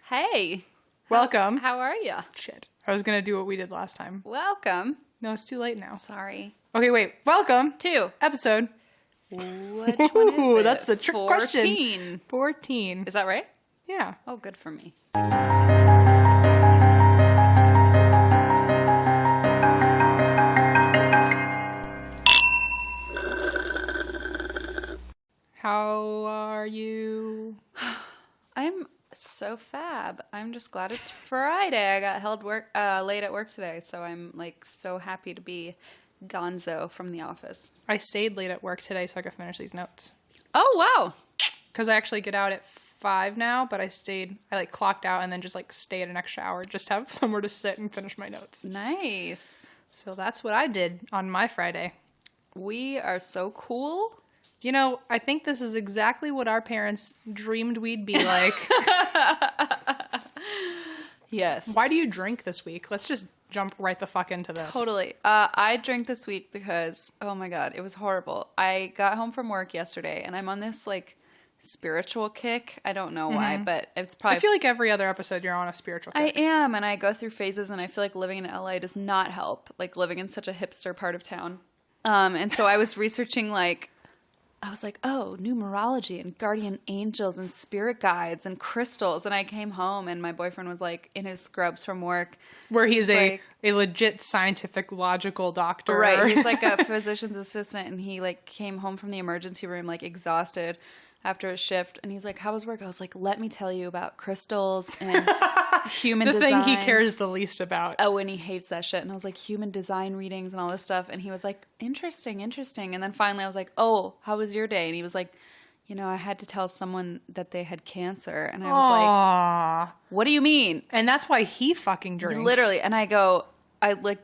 Hey. Welcome. How are you? Shit. I was going to do what we did last time. Welcome. No, it's too late now. Sorry. Okay, wait. Welcome to episode. Which one is it? That's the trick 14. question. 14. Is that right? Yeah. Oh, good for me. How are you? I'm so fab. I'm just glad it's Friday. I got held late at work today, so I'm like so happy to be gonzo from the office. I stayed late at work today so I could finish these notes. Oh, wow. Because I actually get out at 5 now, but I clocked out and then just stayed an extra hour just to have somewhere to sit and finish my notes. Nice. So that's what I did on my Friday. We are so cool. You know, I think this is exactly what our parents dreamed we'd be like. Yes. Why do you drink this week? Let's just jump right the fuck into this. Totally. I drank this week because, oh my God, it was horrible. I got home from work yesterday and I'm on this spiritual kick. I don't know why, but it's probably... I feel like every other episode you're on a spiritual kick. I am, and I go through phases and I feel like living in LA does not help, living in such a hipster part of town. And so I was researching I was like, oh, numerology and guardian angels and spirit guides and crystals. And I came home and my boyfriend was in his scrubs from work. Where he's a legit scientific logical doctor. Right. He's a physician's assistant and he came home from the emergency room exhausted after a shift. And he's like, how was work? I was like, let me tell you about crystals and human design. The thing he cares the least about. Oh, and he hates that shit. And I was like, human design readings and all this stuff. And he was like, interesting. And then finally I was like, oh, how was your day? And he was like, I had to tell someone that they had cancer. And I was like, what do you mean? And that's why he fucking drinks. Literally. And I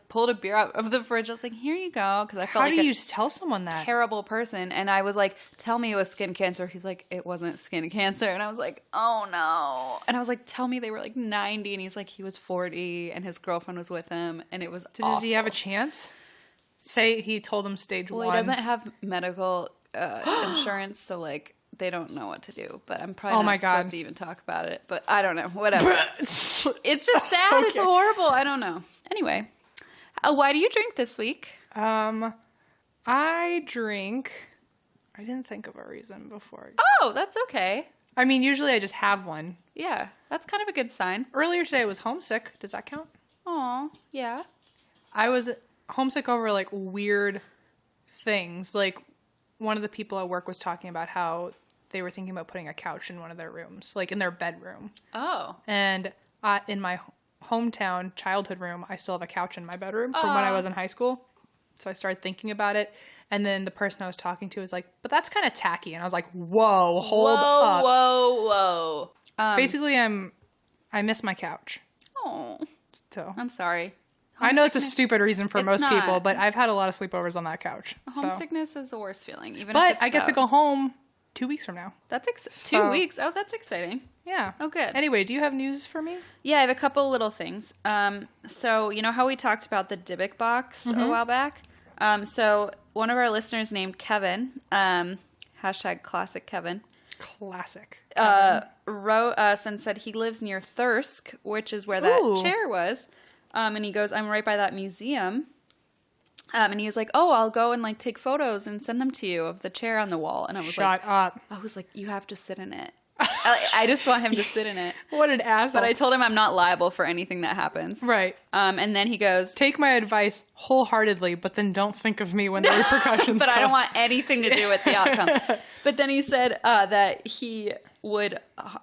pulled a beer out of the fridge. I was like, here you go. Because I felt How do you tell someone that? Terrible person. And I was like, tell me it was skin cancer. He's like, it wasn't skin cancer. And I was like, oh no. And I was like, tell me they were 90. And he's like, he was 40 and his girlfriend was with him. And it was awful. Does he have a chance? Say he told him stage 1. Well, he doesn't have medical insurance. So they don't know what to do. But I'm probably not supposed to even talk about it. But I don't know. Whatever. It's just sad. Okay. It's horrible. I don't know. Anyway, why do you drink this week? I didn't think of a reason before. Oh, that's okay. I mean, usually I just have one. Yeah, that's kind of a good sign. Earlier today I was homesick. Does that count? Aw, yeah. I was homesick over weird things. One of the people at work was talking about how they were thinking about putting a couch in one of their rooms, in their bedroom. Oh. And in my hometown childhood room, I still have a couch in my bedroom from when I was in high school. So I started thinking about it. And then the person I was talking to was like, but that's kind of tacky. And I was like, whoa, hold up. Whoa. Basically, I miss my couch. Oh. So I'm sorry. I know it's a stupid reason for most people, but I've had a lot of sleepovers on that couch. Homesickness is the worst feeling. But I get to go home 2 weeks from now. That's 2 weeks? Oh, that's exciting. Yeah. Oh, good. Anyway, do you have news for me? Yeah, I have a couple little things. So you know how we talked about the Dybbuk box a while back? So one of our listeners named Kevin, hashtag classic Kevin. Classic. Wrote us and said he lives near Thirsk, which is where that chair was. And he goes, I'm right by that museum. And he was like, oh, I'll go and take photos and send them to you of the chair on the wall. And I was Shut up. I was like, you have to sit in it. I just want him to sit in it. What an asshole. But I told him I'm not liable for anything that happens. Right. And then he goes, take my advice wholeheartedly, but then don't think of me when the repercussions but come. I don't want anything to do with the outcome. But then he said that he would,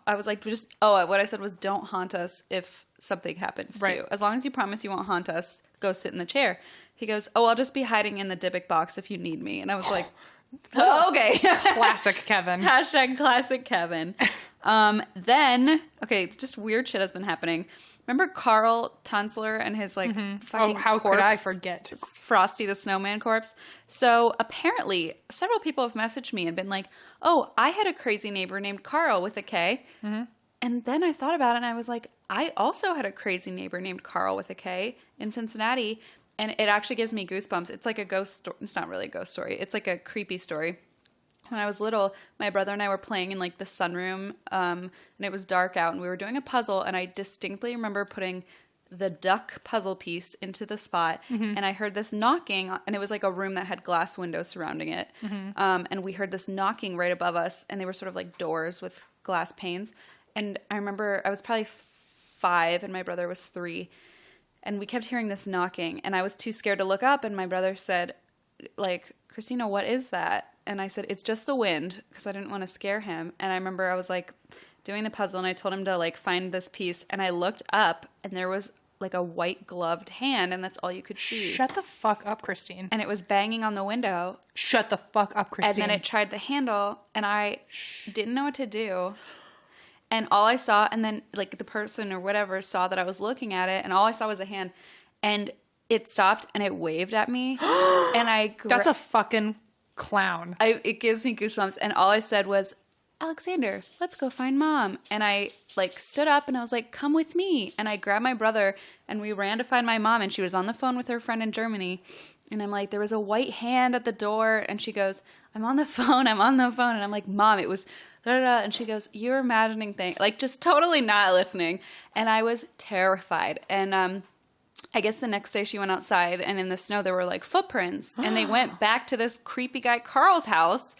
I was like, what I said was don't haunt us if something happens to you. As long as you promise you won't haunt us, go sit in the chair. He goes, I'll just be hiding in the Dybbuk box if you need me. And I was like, okay. Classic Kevin. Hashtag classic Kevin. Then, it's just weird shit has been happening. Remember Carl Tanzler and his fucking how corpse? Could I forget? Frosty the Snowman corpse. So apparently several people have messaged me and been like, oh, I had a crazy neighbor named Carl with a K. Mm-hmm. And then I thought about it and I was like, I also had a crazy neighbor named Carl with a K in Cincinnati. And it actually gives me goosebumps. It's like a ghost story. It's not really a ghost story. It's like a creepy story when I was little, my brother and I were playing in like the sunroom, and it was dark out, and we were doing a puzzle, and I distinctly remember putting the duck puzzle piece into the spot, and I heard this knocking, and it was like a room that had glass windows surrounding it, and we heard this knocking right above us, and they were sort of like doors with glass panes, and I remember I was probably 5 and my brother was 3, and we kept hearing this knocking, and I was too scared to look up, and my brother said, like, Christina, what is that? And I said, it's just the wind, because I didn't want to scare him. And I remember I was like doing the puzzle, and I told him to like find this piece, and I looked up, and there was like a white gloved hand, and that's all you could see. Shut the fuck up, Christine. And it was banging on the window. Shut the fuck up, Christine. And then it tried the handle, and I didn't know what to do. And all I saw, and then like the person or whatever saw that I was looking at it, and all I saw was a hand, and it stopped and it waved at me, and that's a fucking clown. It gives me goosebumps, and all I said was, Alexander, let's go find Mom. And I like stood up and I was like, come with me. And I grabbed my brother and we ran to find my mom, and she was on the phone with her friend in Germany. And I'm like, there was a white hand at the door, and she goes, I'm on the phone. And I'm like, Mom, it was da-da-da. And she goes, you're imagining things, like just totally not listening. And I was terrified. And I guess the next day she went outside, and in the snow there were like footprints, and they went back to this creepy guy Carl's house,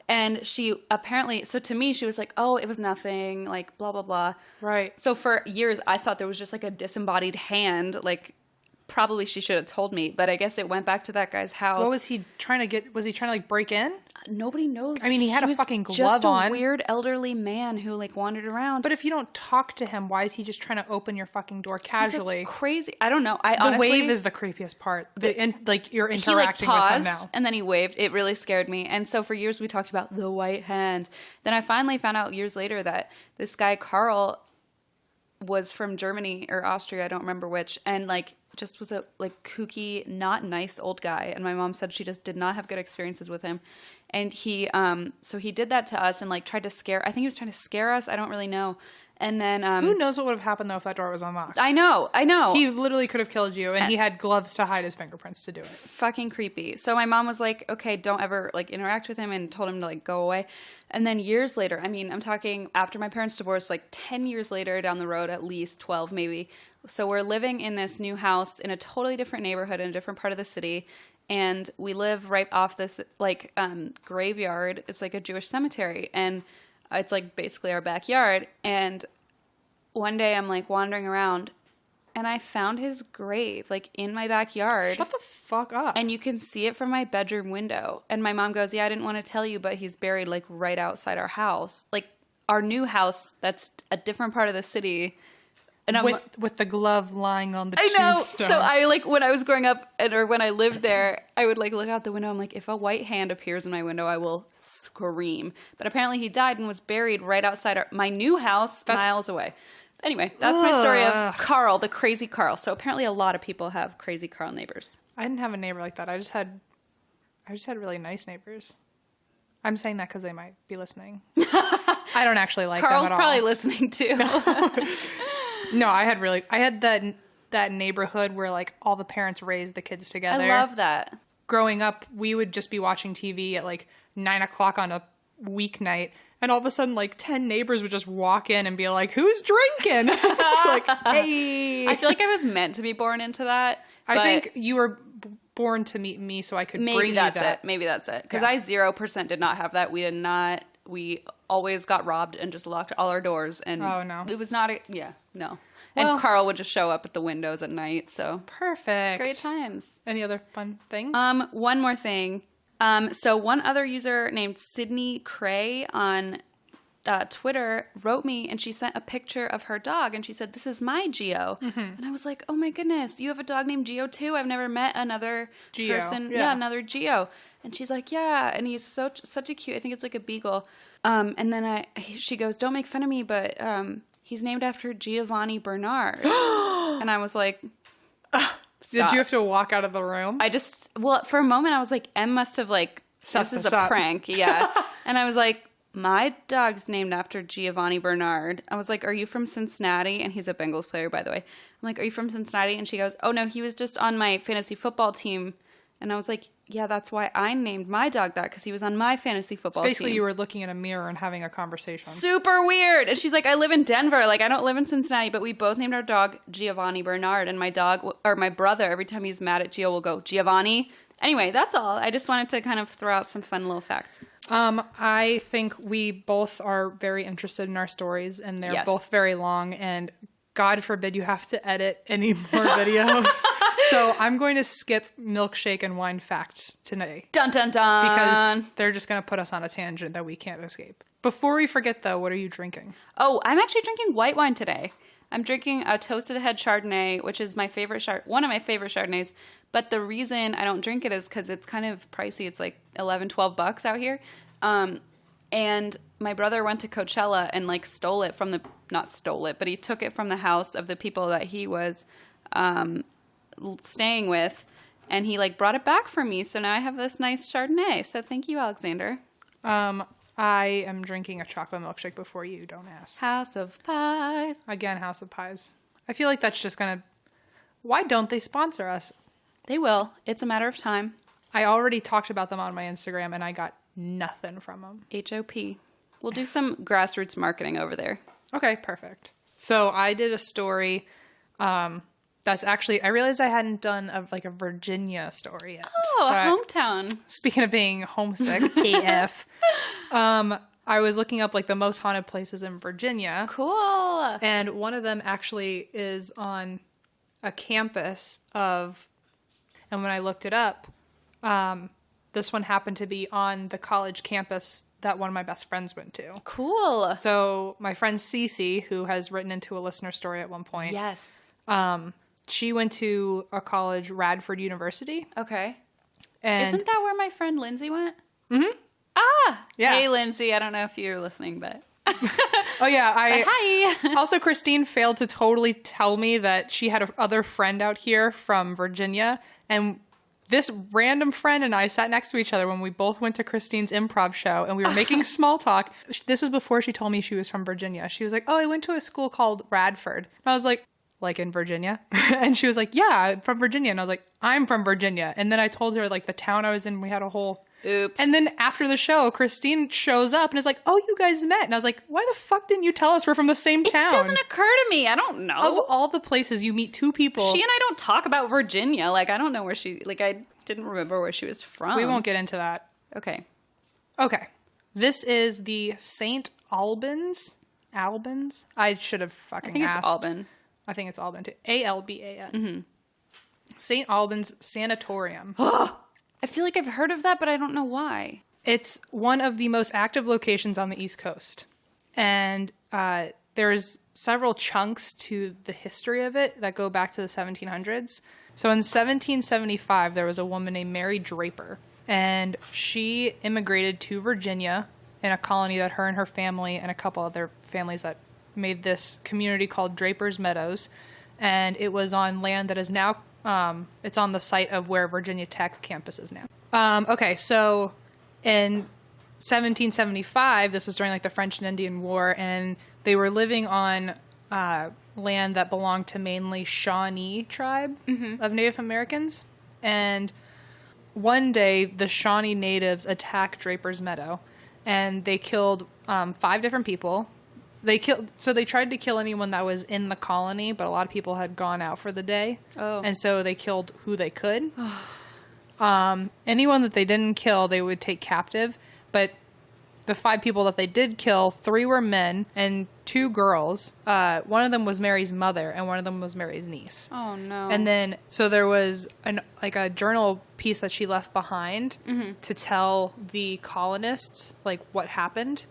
and she apparently, so to me she was like, oh, it was nothing, like blah blah blah. Right. So for years I thought there was just like a disembodied hand, like probably she should have told me, but I guess it went back to that guy's house. What was he trying to get? Was he trying to like break in? Nobody knows. I mean, he had a fucking glove just on. a weird elderly man who like wandered around. But if you don't talk to him, why is he just trying to open your fucking door casually? Crazy. I don't know. The honestly, wave is the creepiest part. Like you're interacting he like paused, with him now. And then he waved. It really scared me. And so for years we talked about the white hand. Then I finally found out years later that this guy Carl was from Germany or Austria, I don't remember which, and like just was a like kooky, not nice old guy. And my mom said she just did not have good experiences with him. And he so he did that to us and like tried to scare, I think he was trying to scare us, I don't really know. And then who knows what would have happened though if that door was unlocked? I know. He literally could have killed you, and he had gloves to hide his fingerprints to do it. Fucking creepy. So my mom was like, okay, don't ever like interact with him, and told him to like go away. And then years later, I mean, I'm talking after my parents' divorce, like 10 years later down the road, at least 12 maybe. So we're living in this new house in a totally different neighborhood in a different part of the city. And we live right off this like graveyard. It's like a Jewish cemetery. And it's like basically our backyard. And one day I'm like wandering around, and I found his grave like in my backyard. Shut the fuck up. And you can see it from my bedroom window. And my mom goes, yeah, I didn't want to tell you, but he's buried like right outside our house. Like our new house that's a different part of the city. And I'm with the glove lying on the I know. tombstone. So I like when I was growing up, or when I lived there, I would like look out the window. I'm like, if a white hand appears in my window, I will scream. But apparently he died and was buried right outside my new house, miles away. Anyway, that's my story of Carl, the crazy Carl. So apparently a lot of people have crazy Carl neighbors. I didn't have a neighbor like that. I just had really nice neighbors. I'm saying that because they might be listening. I don't actually like Carl's them at all. probably listening too. No, I had that neighborhood where like all the parents raised the kids together. I love that. Growing up, we would just be watching TV at like 9:00 on a weeknight, and all of a sudden like 10 neighbors would just walk in and be like, who's drinking? It's like, hey. I feel like I was meant to be born into that. I think you were born to meet me so I could bring you that. Maybe that's it. Because I 0% did not have that. We did not. We always got robbed and just locked all our doors. And oh, no. It was not no. And Carl would just show up at the windows at night. So perfect. Great times. Any other fun things? One more thing. So one other user named Sydney Cray on Twitter wrote me, and she sent a picture of her dog, and she said, this is my Geo. Mm-hmm. And I was like, oh my goodness, you have a dog named Geo too? I've never met another person. Yeah, another Geo. And she's like, yeah, and he's such a cute, I think it's like a beagle. And then she goes, don't make fun of me, but he's named after Giovanni Bernard. And I was like, did you have to walk out of the room? For a moment I was like, Em must have like, this is a prank. Yeah. And I was like, my dog's named after Giovanni Bernard. I was like, are you from Cincinnati? And he's a Bengals player, by the way. I'm like, are you from Cincinnati? And she goes, oh no, he was just on my fantasy football team And I was like, yeah, that's why I named my dog that, because he was on my fantasy football Basically, team. you were looking in a mirror and having a conversation. Super weird. And she's like, I live in Denver. Like, I don't live in Cincinnati. But we both named our dog Giovanni Bernard. And my dog, or my brother, every time he's mad at Gio, will go, Giovanni. Anyway, that's all. I just wanted to kind of throw out some fun little facts. I think we both are very interested in our stories, and they're both very long, and God forbid you have to edit any more videos. So I'm going to skip milkshake and wine facts today. Dun, dun, dun. Because they're just going to put us on a tangent that we can't escape. Before we forget, though, what are you drinking? Oh, I'm actually drinking white wine today. I'm drinking a Toasted Head Chardonnay, which is my favorite one of my favorite Chardonnays. But the reason I don't drink it is because it's kind of pricey. It's like $11-12 out here. And my brother went to Coachella and like stole it from not stole it, but he took it from the house of the people that he was staying with. And he like brought it back for me. So now I have this nice Chardonnay. So thank you, Alexander. I am drinking a chocolate milkshake before you. Don't ask. House of Pies. Again, House of Pies. I feel like that's just going to... Why don't they sponsor us? They will. It's a matter of time. I already talked about them on my Instagram, and I got nothing from them. HOP. We'll do some grassroots marketing over there. Okay, perfect. So I did a story that's actually... I realized I hadn't done a Virginia story yet. Oh, so hometown. Speaking of being homesick, AF, I was looking up like the most haunted places in Virginia. Cool. And one of them actually is on a campus of... And when I looked it up, this one happened to be on the college campus that one of my best friends went to. Cool. So my friend Cece, who has written into a listener story at one point. Yes. She went to a college, Radford University. Okay. And isn't that where my friend Lindsay went? Mm-hmm. Ah! Yeah. Hey, Lindsay. I don't know if you're listening, but... Oh, yeah. Hi. Also, Christine failed to totally tell me that she had a other friend out here from Virginia. And this random friend and I sat next to each other when we both went to Christine's improv show. And we were making small talk. This was before she told me she was from Virginia. She was like, oh, I went to a school called Radford. And I was like in Virginia? And she was like, yeah, I'm from Virginia. And I was like, I'm from Virginia. And then I told her like the town I was in. We had a whole... Oops. And then after the show, Christine shows up and is like, oh, you guys met. And I was like, why the fuck didn't you tell us we're from the same town? It doesn't occur to me. I don't know. Of all the places you meet two people. She and I don't talk about Virginia. Like, I don't know where I didn't remember where she was from. We won't get into that. Okay. This is the St. Albans. Albans? I should have fucking asked. I think it's Alban. I think it's Alban too. Alban. Mm-hmm. St. Albans Sanatorium. I feel like I've heard of that, but I don't know why. It's one of the most active locations on the East Coast. And there's several chunks to the history of it that go back to the 1700s. So in 1775, there was a woman named Mary Draper. And she immigrated to Virginia in a colony that her and her family and a couple other families that made this community called Draper's Meadows. And it was on land that is now... it's on the site of where Virginia Tech campus is now. So in 1775, this was during like the French and Indian War, and they were living on land that belonged to mainly Shawnee tribe of Native Americans. And one day, the Shawnee natives attacked Draper's Meadow, and they killed 5 different people. They tried to kill anyone that was in the colony, but a lot of people had gone out for the day. Oh. And so they killed who they could. Anyone that they didn't kill, they would take captive. But the 5 people that they did kill, 3 were men and 2 girls. One of them was Mary's mother, and one of them was Mary's niece. Oh, no. And then, so there was a journal piece that she left behind to tell the colonists, like, what happened.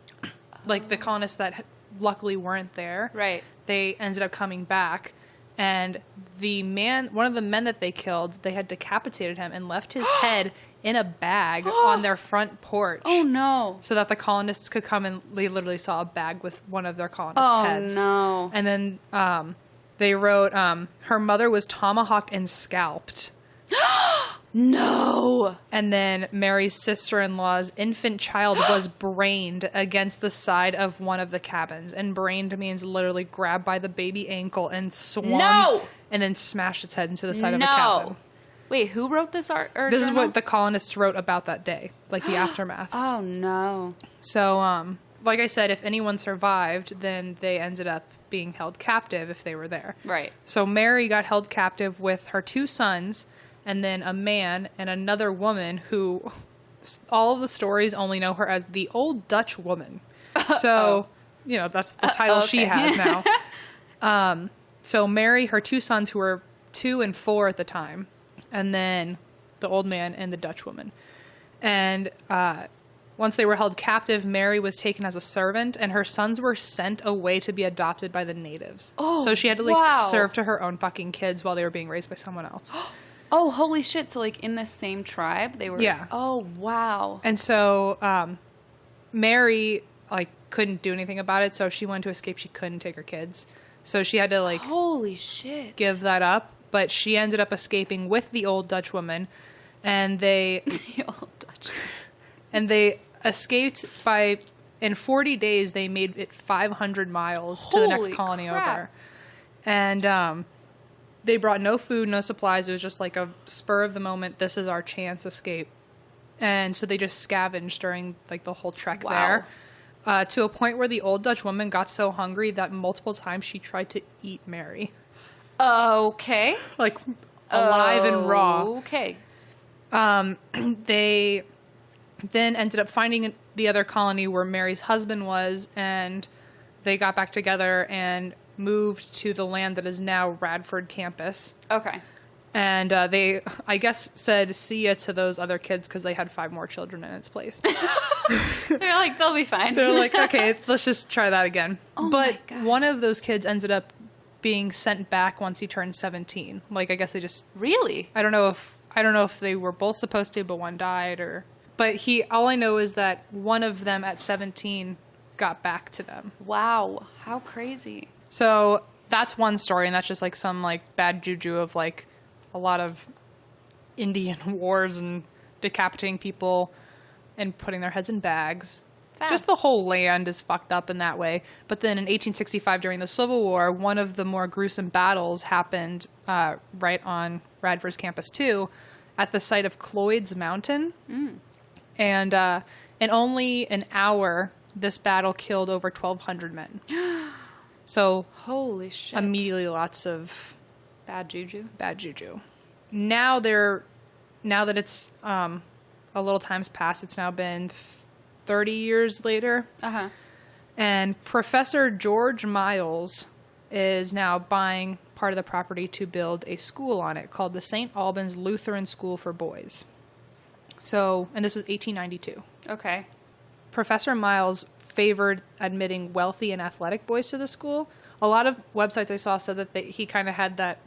Like, the colonists that... luckily weren't there. Right. They ended up coming back, and one of the men that they killed, they had decapitated him and left his head in a bag on their front porch. Oh, no. So that the colonists could come, and they literally saw a bag with one of their colonists' heads. Oh, no. And then they wrote, her mother was tomahawked and scalped. No. And then Mary's sister-in-law's infant child was brained against the side of one of the cabins. And brained means literally grabbed by the baby ankle and swung. No. And then smashed its head into the side of the cabin. Wait, who wrote this art? This is what the colonists wrote about that day, like the aftermath. Oh, no. So, like I said, if anyone survived, then they ended up being held captive if they were there. Right. So Mary got held captive with her 2 sons and then a man and another woman who all of the stories only know her as the Old Dutch Woman. So, you know, that's the title she has now. So Mary, her 2 sons who were 2 and 4 at the time, and then the old man and the Dutch woman. And once they were held captive, Mary was taken as a servant, and her sons were sent away to be adopted by the natives. Oh, so she had to, like, wow. serve to her own fucking kids while they were being raised by someone else. Oh, holy shit. So, like, in the same tribe, they were... Yeah. Oh, wow. And so Mary, like, couldn't do anything about it, so if she wanted to escape, she couldn't take her kids. So she had to, like... Holy shit. Give that up. But she ended up escaping with the Old Dutch woman, and they... The Old Dutch. And they escaped by... In 40 days, they made it 500 miles to the next colony over. And they brought no food, no supplies. It was just like a spur of the moment, this is our chance escape. And so they just scavenged during, like, the whole trek there. To a point where the Old Dutch woman got so hungry that multiple times she tried to eat Mary. Okay. Like, alive and raw. Okay. They then ended up finding the other colony where Mary's husband was, and they got back together and moved to the land that is now Radford campus. Okay. And they, I guess, said see ya to those other kids because they had 5 more children in its place. They're like, they'll be fine. They're like, okay, let's just try that again. Oh but my God. one of those kids ended up being sent back once he turned 17. Like, I guess they just... Really? I don't know if they were both supposed to, but one died, or... But all I know is that one of them at 17 got back to them. Wow. How crazy. So that's one story, and that's just, like, some, like, bad juju of, like, a lot of Indian wars and decapitating people and putting their heads in bags. Just the whole land is fucked up in that way. But then in 1865, during the Civil War, one of the more gruesome battles happened right on Radford's campus, too, at the site of Cloyd's Mountain. And in only an hour, this battle killed over 1,200 men. So, holy shit. Immediately lots of... Bad juju? Bad juju. Now that it's a little time's passed, it's now been 30 years later. Uh-huh. And Professor George Miles is now buying part of the property to build a school on it called the St. Albans Lutheran School for Boys. So, and this was 1892. Okay. Professor Miles favored admitting wealthy and athletic boys to the school. A lot of websites I saw said that he kind of had that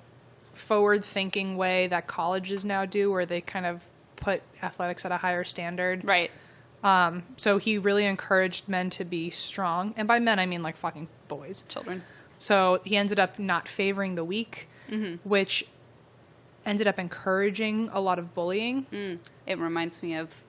forward-thinking way that colleges now do, where they kind of put athletics at a higher standard. Right. So he really encouraged men to be strong. And by men, I mean, like, fucking boys. Children. So he ended up not favoring the weak, which ended up encouraging a lot of bullying. It reminds me of,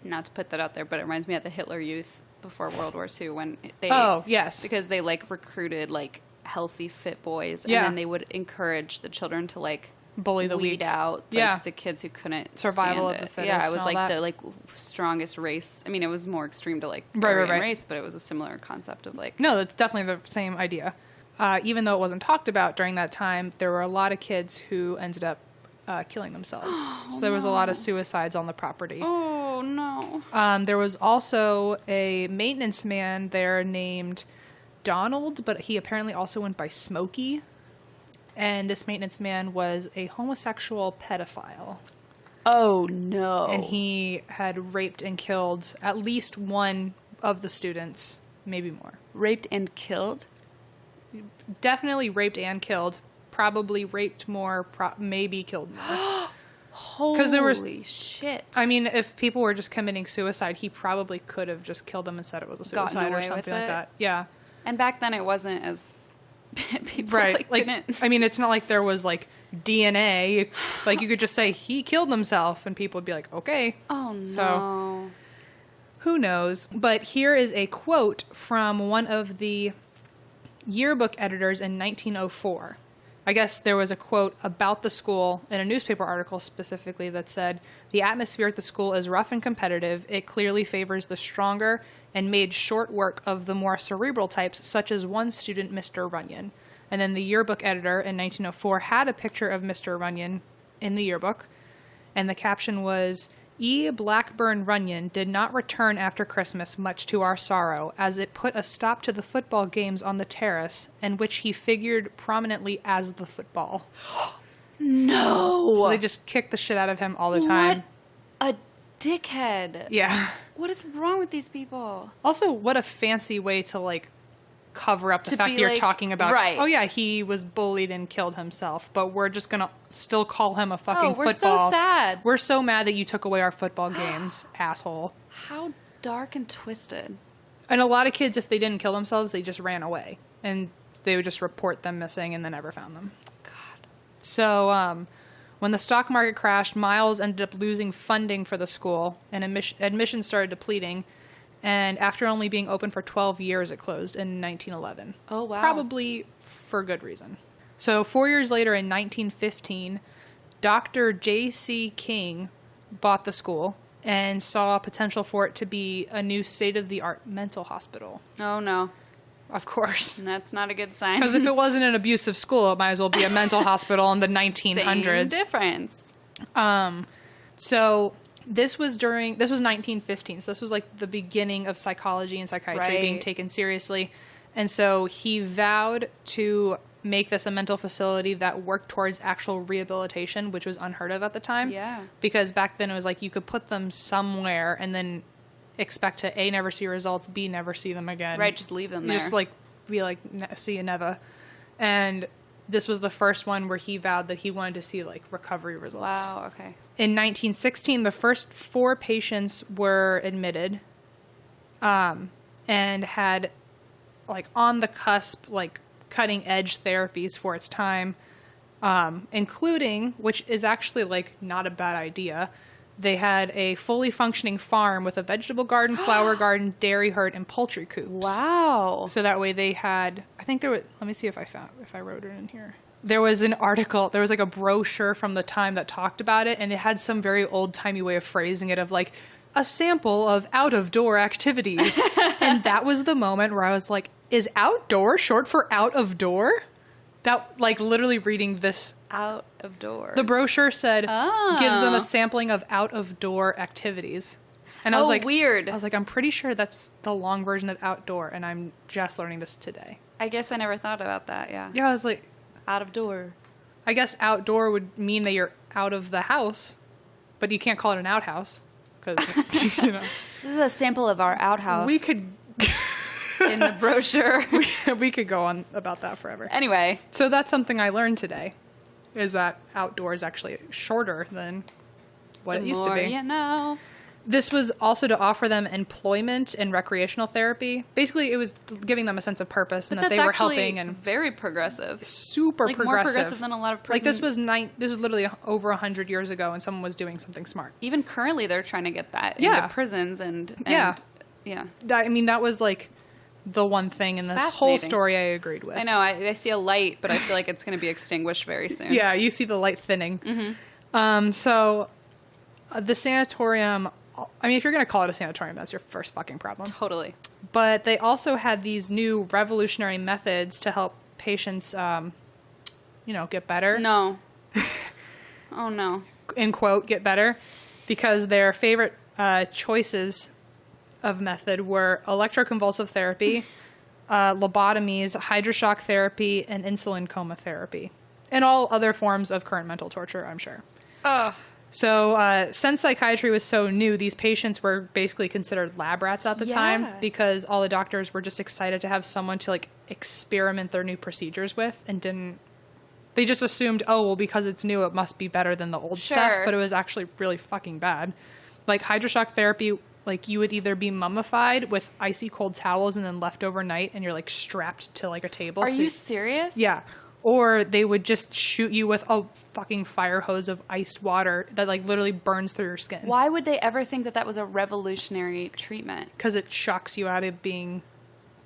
not to put that out there, but it reminds me of the Hitler Youth before World War II when they... Oh, yes. Because they, like, recruited, like, healthy, fit boys. And Yeah. then they would encourage the children to, like... bully the weed weak. out the kids who couldn't Survival stand of the it. fittest. Yeah, it was and all like that. the like strongest race. I mean, it was more extreme to like Right. Aryan race, but it was a similar concept of like No, that's definitely the same idea. Even though it wasn't talked about during that time, there were a lot of kids who ended up killing themselves. So there was a lot of suicides on the property. Oh no. There was also a maintenance man there named Donald, but he apparently also went by Smokey. And this maintenance man was a homosexual pedophile. Oh no. And he had raped and killed at least one of the students, maybe more. Raped and killed? Definitely raped and killed. Probably raped more, maybe killed more. Holy shit. I mean, if people were just committing suicide, he probably could have just killed them and said it was a suicide or something like that. Yeah. And back then it wasn't as... people right. didn't... I mean, it's not like there was like DNA. Like you could just say he killed himself and people would be like, okay. Oh no. So who knows? But here is a quote from one of the yearbook editors in 1904. I guess there was a quote about the school in a newspaper article specifically that said, "The atmosphere at the school is rough and competitive. It clearly favors the stronger and made short work of the more cerebral types, such as one student, Mr. Runyon." And then the yearbook editor in 1904 had a picture of Mr. Runyon in the yearbook. And the caption was, "E. Blackburn Runyon did not return after Christmas, much to our sorrow, as it put a stop to the football games on the terrace, in which he figured prominently as the football." No! So they just kicked the shit out of him all the time. What a dickhead. Yeah. What is wrong with these people? Also, what a fancy way to, like, cover up the To fact be that you're like, talking about, right. oh yeah, he was bullied and killed himself, but we're just gonna still call him a fucking Oh, we're football. so sad. We're so mad that you took away our football games, asshole. How dark and twisted. And a lot of kids, if they didn't kill themselves, they just ran away. And they would just report them missing and then never found them. God. So, when the stock market crashed, Miles ended up losing funding for the school, and admissions started depleting. And after only being open for 12 years, it closed in 1911. Oh, wow. Probably for good reason. So 4 years later, in 1915, Dr. J.C. King bought the school and saw potential for it to be a new state-of-the-art mental hospital. Oh, no. Of course. That's not a good sign. Because if it wasn't an abusive school, it might as well be a mental hospital in the 1900s. Same difference. So this was 1915. So this was like the beginning of psychology and psychiatry being taken seriously. And so he vowed to make this a mental facility that worked towards actual rehabilitation, which was unheard of at the time. Yeah. Because back then it was like you could put them somewhere and then expect to A, never see results, B, never see them again. Right, just leave them there. Just like be like, see you never. And this was the first one where he vowed that he wanted to see like recovery results. Wow, okay. In 1916, the first 4 patients were admitted, and had like on the cusp, like cutting edge therapies for its time, including, which is actually like not a bad idea, they had a fully functioning farm with a vegetable garden, flower garden, dairy herd, and poultry coops. Wow. So that way they had, I think there was, let me see if I wrote it in here. There was an article, there was like a brochure from the time that talked about it, and it had some very old-timey way of phrasing it of like, a sample of out-of-door activities. And that was the moment where I was like, is outdoor short for out of door? That, like, literally reading this. Out of doors. The brochure said, gives them a sampling of out-of-door activities. And I was like, weird. I was like, I'm pretty sure that's the long version of outdoor, and I'm just learning this today. I guess I never thought about that, yeah. Yeah, I was like, Out of door. I guess outdoor would mean that you're out of the house, but you can't call it an outhouse. Because, you know. This is a sample of our outhouse. We could... in the brochure. we could go on about that forever. Anyway. So that's something I learned today, is that outdoor is actually shorter than what it used to be. You know. This was also to offer them employment and recreational therapy. Basically, it was giving them a sense of purpose and that they were helping, and very progressive. super like progressive. More progressive than a lot of prisons. Like this was literally over 100 years ago, and someone was doing something smart. Even currently, they're trying to get that Yeah. into prisons and Yeah. Yeah. I mean, that was like the one thing in this whole story I agreed with. I know. I see a light, but I feel like it's going to be extinguished very soon. Yeah, you see the light thinning. Mm-hmm. So the sanatorium, I mean, if you're going to call it a sanatorium, that's your first fucking problem. Totally. But they also had these new revolutionary methods to help patients, get better. No. Oh, no. In quote, get better. Because their favorite choices of method were electroconvulsive therapy, lobotomies, hydroshock therapy, and insulin coma therapy. And all other forms of current mental torture, I'm sure. Ugh. So since psychiatry was so new, these patients were basically considered lab rats at the time, because all the doctors were just excited to have someone to like experiment their new procedures with, and they just assumed, oh, well, because it's new, it must be better than the old stuff. But it was actually really fucking bad. Like hydroshock therapy, like you would either be mummified with icy cold towels and then left overnight, and you're like strapped to like a table. Are you serious? Yeah. Or they would just shoot you with a fucking fire hose of iced water that like literally burns through your skin. Why would they ever think that that was a revolutionary treatment? Because it shocks you out of being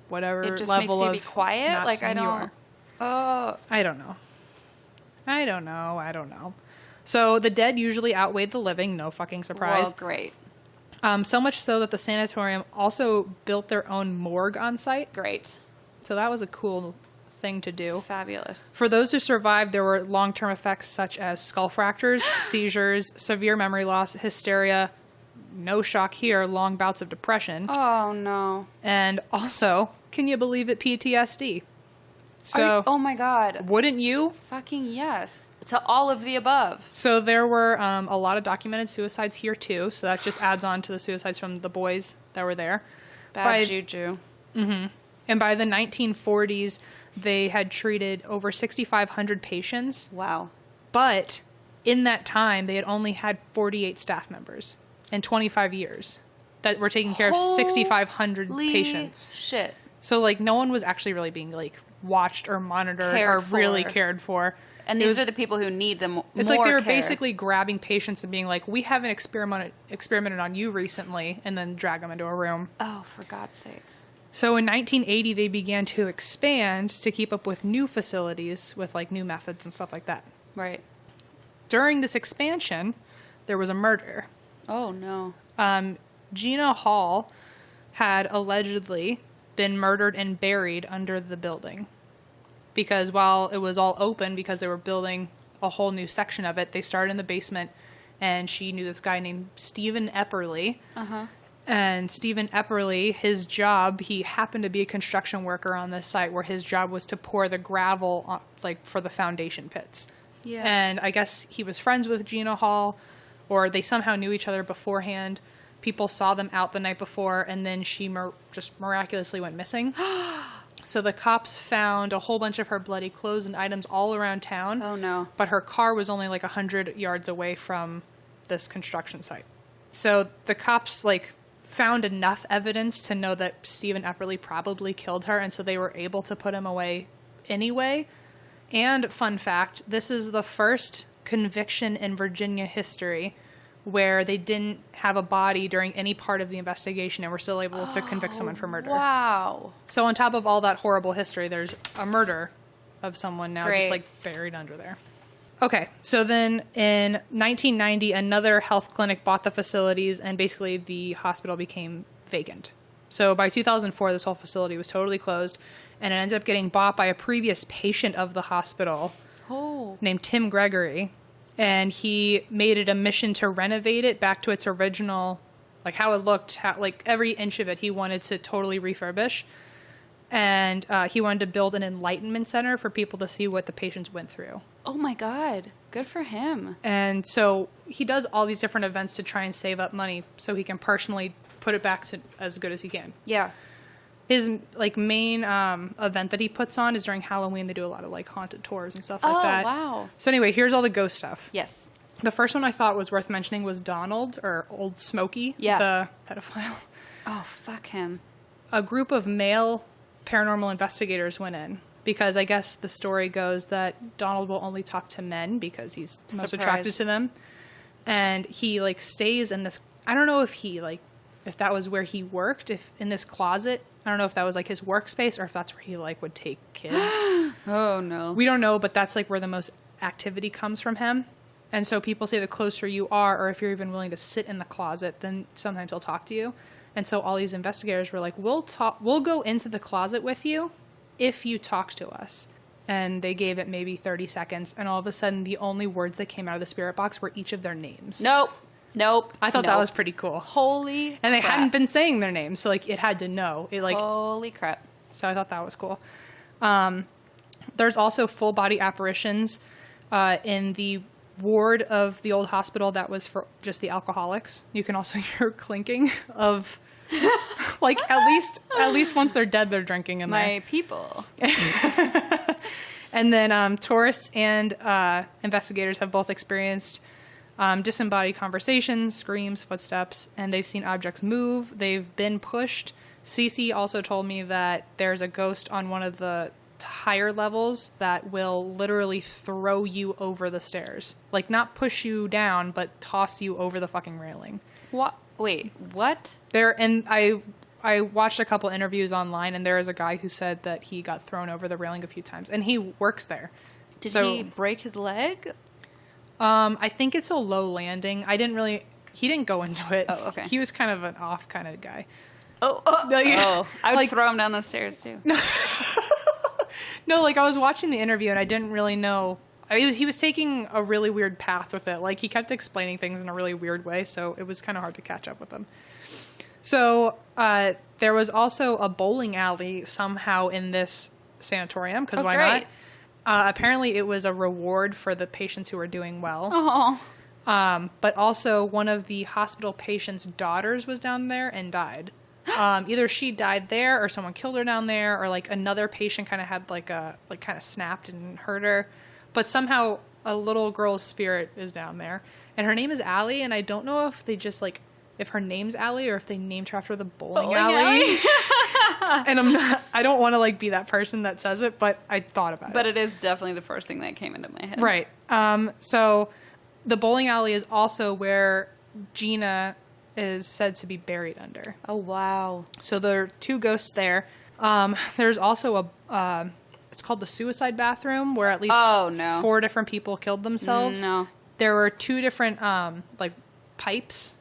whatever level of... It just makes you be quiet? Like, I don't... I don't know. I don't know. So the dead usually outweighed the living. No fucking surprise. Well, great. So much so that the sanatorium also built their own morgue on site. Great. So that was a cool thing to do. Fabulous. For those who survived, there were long-term effects such as skull fractures, seizures, severe memory loss, hysteria, no shock here, long bouts of depression. Oh, no. And also, can you believe it, PTSD? So, oh my God. wouldn't you? Fucking yes. To all of the above. So there were a lot of documented suicides here too. So that just adds on to the suicides from the boys that were there. Bad juju. Mm-hmm. And by the 1940s, they had treated over 6,500 patients. Wow. But in that time, they had only had 48 staff members in 25 years that were taking care of 6,500 patients. Shit. So like no one was actually really being like watched or monitored really cared for. And these are the people who need them. It's like they were basically grabbing patients and being like, we haven't experimented on you recently, and then drag them into a room. Oh, for God's sakes. So in 1980, they began to expand to keep up with new facilities with like new methods and stuff like that. Right. During this expansion, there was a murder. Oh, no. Gina Hall had allegedly been murdered and buried under the building. Because while it was all open, because they were building a whole new section of it, they started in the basement, and she knew this guy named Stephen Epperly. Uh-huh. And Stephen Epperly, his job, he happened to be a construction worker on this site where his job was to pour the gravel on, like for the foundation pits. Yeah. And I guess he was friends with Gina Hall, or they somehow knew each other beforehand. People saw them out the night before, and then she just miraculously went missing. So the cops found a whole bunch of her bloody clothes and items all around town. Oh, no. But her car was only like 100 yards away from this construction site. So the cops like found enough evidence to know that Stephen Epperly probably killed her, and so they were able to put him away anyway. And fun fact, this is the first conviction in Virginia history where they didn't have a body during any part of the investigation and were still able to convict someone for murder. Wow. So on top of all that horrible history, there's a murder of someone now just like buried under there. Okay, so then in 1990, another health clinic bought the facilities, and basically the hospital became vacant. So by 2004, this whole facility was totally closed, and it ended up getting bought by a previous patient of the hospital named Tim Gregory. And he made it a mission to renovate it back to its original, like how it looked, like every inch of it he wanted to totally refurbish. And he wanted to build an enlightenment center for people to see what the patients went through. Oh my God. Good for him. And so he does all these different events to try and save up money so he can personally put it back to as good as he can. Yeah. His like main event that he puts on is during Halloween. They do a lot of like haunted tours and stuff like that. Oh, wow. So anyway, here's all the ghost stuff. Yes. The first one I thought was worth mentioning was Donald, or Old Smokey, the pedophile. Oh, fuck him. A group of male paranormal investigators went in because I guess the story goes that Donald will only talk to men because he's most attracted to them. And he like stays in this, I don't know if he like, if that was where he worked, if in this closet. I don't know if that was like his workspace or if that's where he like would take kids. Oh no. We don't know, but that's like where the most activity comes from him. And so people say the closer you are, or if you're even willing to sit in the closet, then sometimes he'll talk to you. And so all these investigators were like, we'll go into the closet with you if you talk to us. And they gave it maybe 30 seconds. And all of a sudden, the only words that came out of the spirit box were each of their names. Nope. I thought that was pretty cool. Holy And they crap. hadn't been saying their names, so like it had to know. It like holy crap. So I thought that was cool. There's also full body apparitions in the ward of the old hospital that was for just the alcoholics. You can also hear clinking of like at least once they're dead, they're drinking in there. My people. And then tourists and investigators have both experienced disembodied conversations, screams, footsteps, and they've seen objects move. They've been pushed. Cece also told me that there's a ghost on one of the higher levels that will literally throw you over the stairs. Like, not push you down, but toss you over the fucking railing. What? Wait, what? And I watched a couple interviews online, and there is a guy who said that he got thrown over the railing a few times, and he works there. Did he break his leg? I think it's a low landing. He didn't go into it. Oh, okay. He was kind of an off kind of guy. I would throw him down the stairs too. No, like I was watching the interview and I didn't really know. He was taking a really weird path with it. Like he kept explaining things in a really weird way, so it was kind of hard to catch up with him. So there was also a bowling alley somehow in this sanatorium, because why great. not? Apparently it was a reward for the patients who were doing well. Oh. But also one of the hospital patient's daughters was down there and died. Either she died there or someone killed her down there, or like another patient kind of had kind of snapped and hurt her. But somehow a little girl's spirit is down there, and her name is Allie. And I don't know if they just if her name's Allie or if they named her after the bowling alley. And I don't want to be that person that says it, but I thought about it. But it is definitely the first thing that came into my head. Right. So the bowling alley is also where Gina is said to be buried under. Oh, wow. So there are 2 ghosts there. There's also it's called the suicide bathroom, where at least 4 different people killed themselves. No. There were 2 different pipes,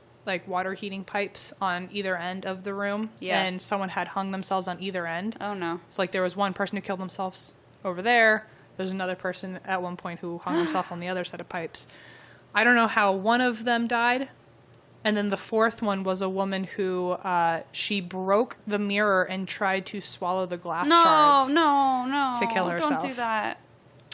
water heating pipes on either end of the room. Yeah. And someone had hung themselves on either end. Oh, no. So there was one person who killed themselves over there. There's another person at one point who hung himself on the other set of pipes. I don't know how one of them died. And then the 4th one was a woman who she broke the mirror and tried to swallow the glass shards. No. To kill herself. Don't do that.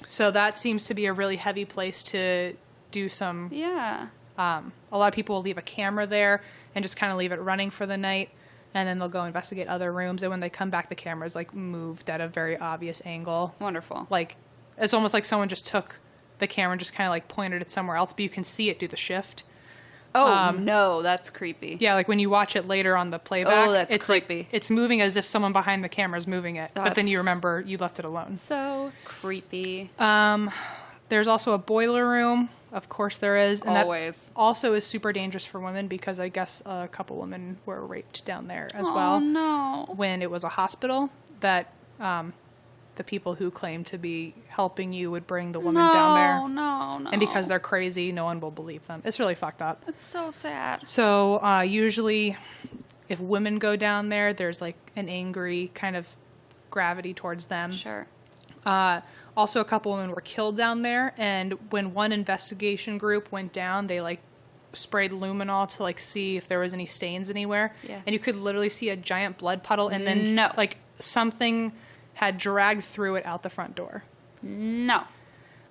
So that seems to be a really heavy place to do some... Yeah. A lot of people will leave a camera there and just kind of leave it running for the night. And then they'll go investigate other rooms. And when they come back, the camera's moved at a very obvious angle. Wonderful. It's almost like someone just took the camera and just kind of pointed it somewhere else, but you can see it do the shift. Oh, no, that's creepy. Yeah, when you watch it later on the playback, it's creepy. It's moving as if someone behind the camera is moving it, but then you remember you left it alone. So creepy. There's also a boiler room. Of course there is. And Always. That also is super dangerous for women, because I guess a couple women were raped down there as well. Oh, no. When it was a hospital that the people who claim to be helping you would bring the woman down there. No. And because they're crazy, no one will believe them. It's really fucked up. It's so sad. So usually if women go down there, there's an angry kind of gravity towards them. Sure. Also, a couple women were killed down there. And when one investigation group went down, they sprayed luminol to see if there was any stains anywhere. Yeah. And you could literally see a giant blood puddle, and then something had dragged through it out the front door. No.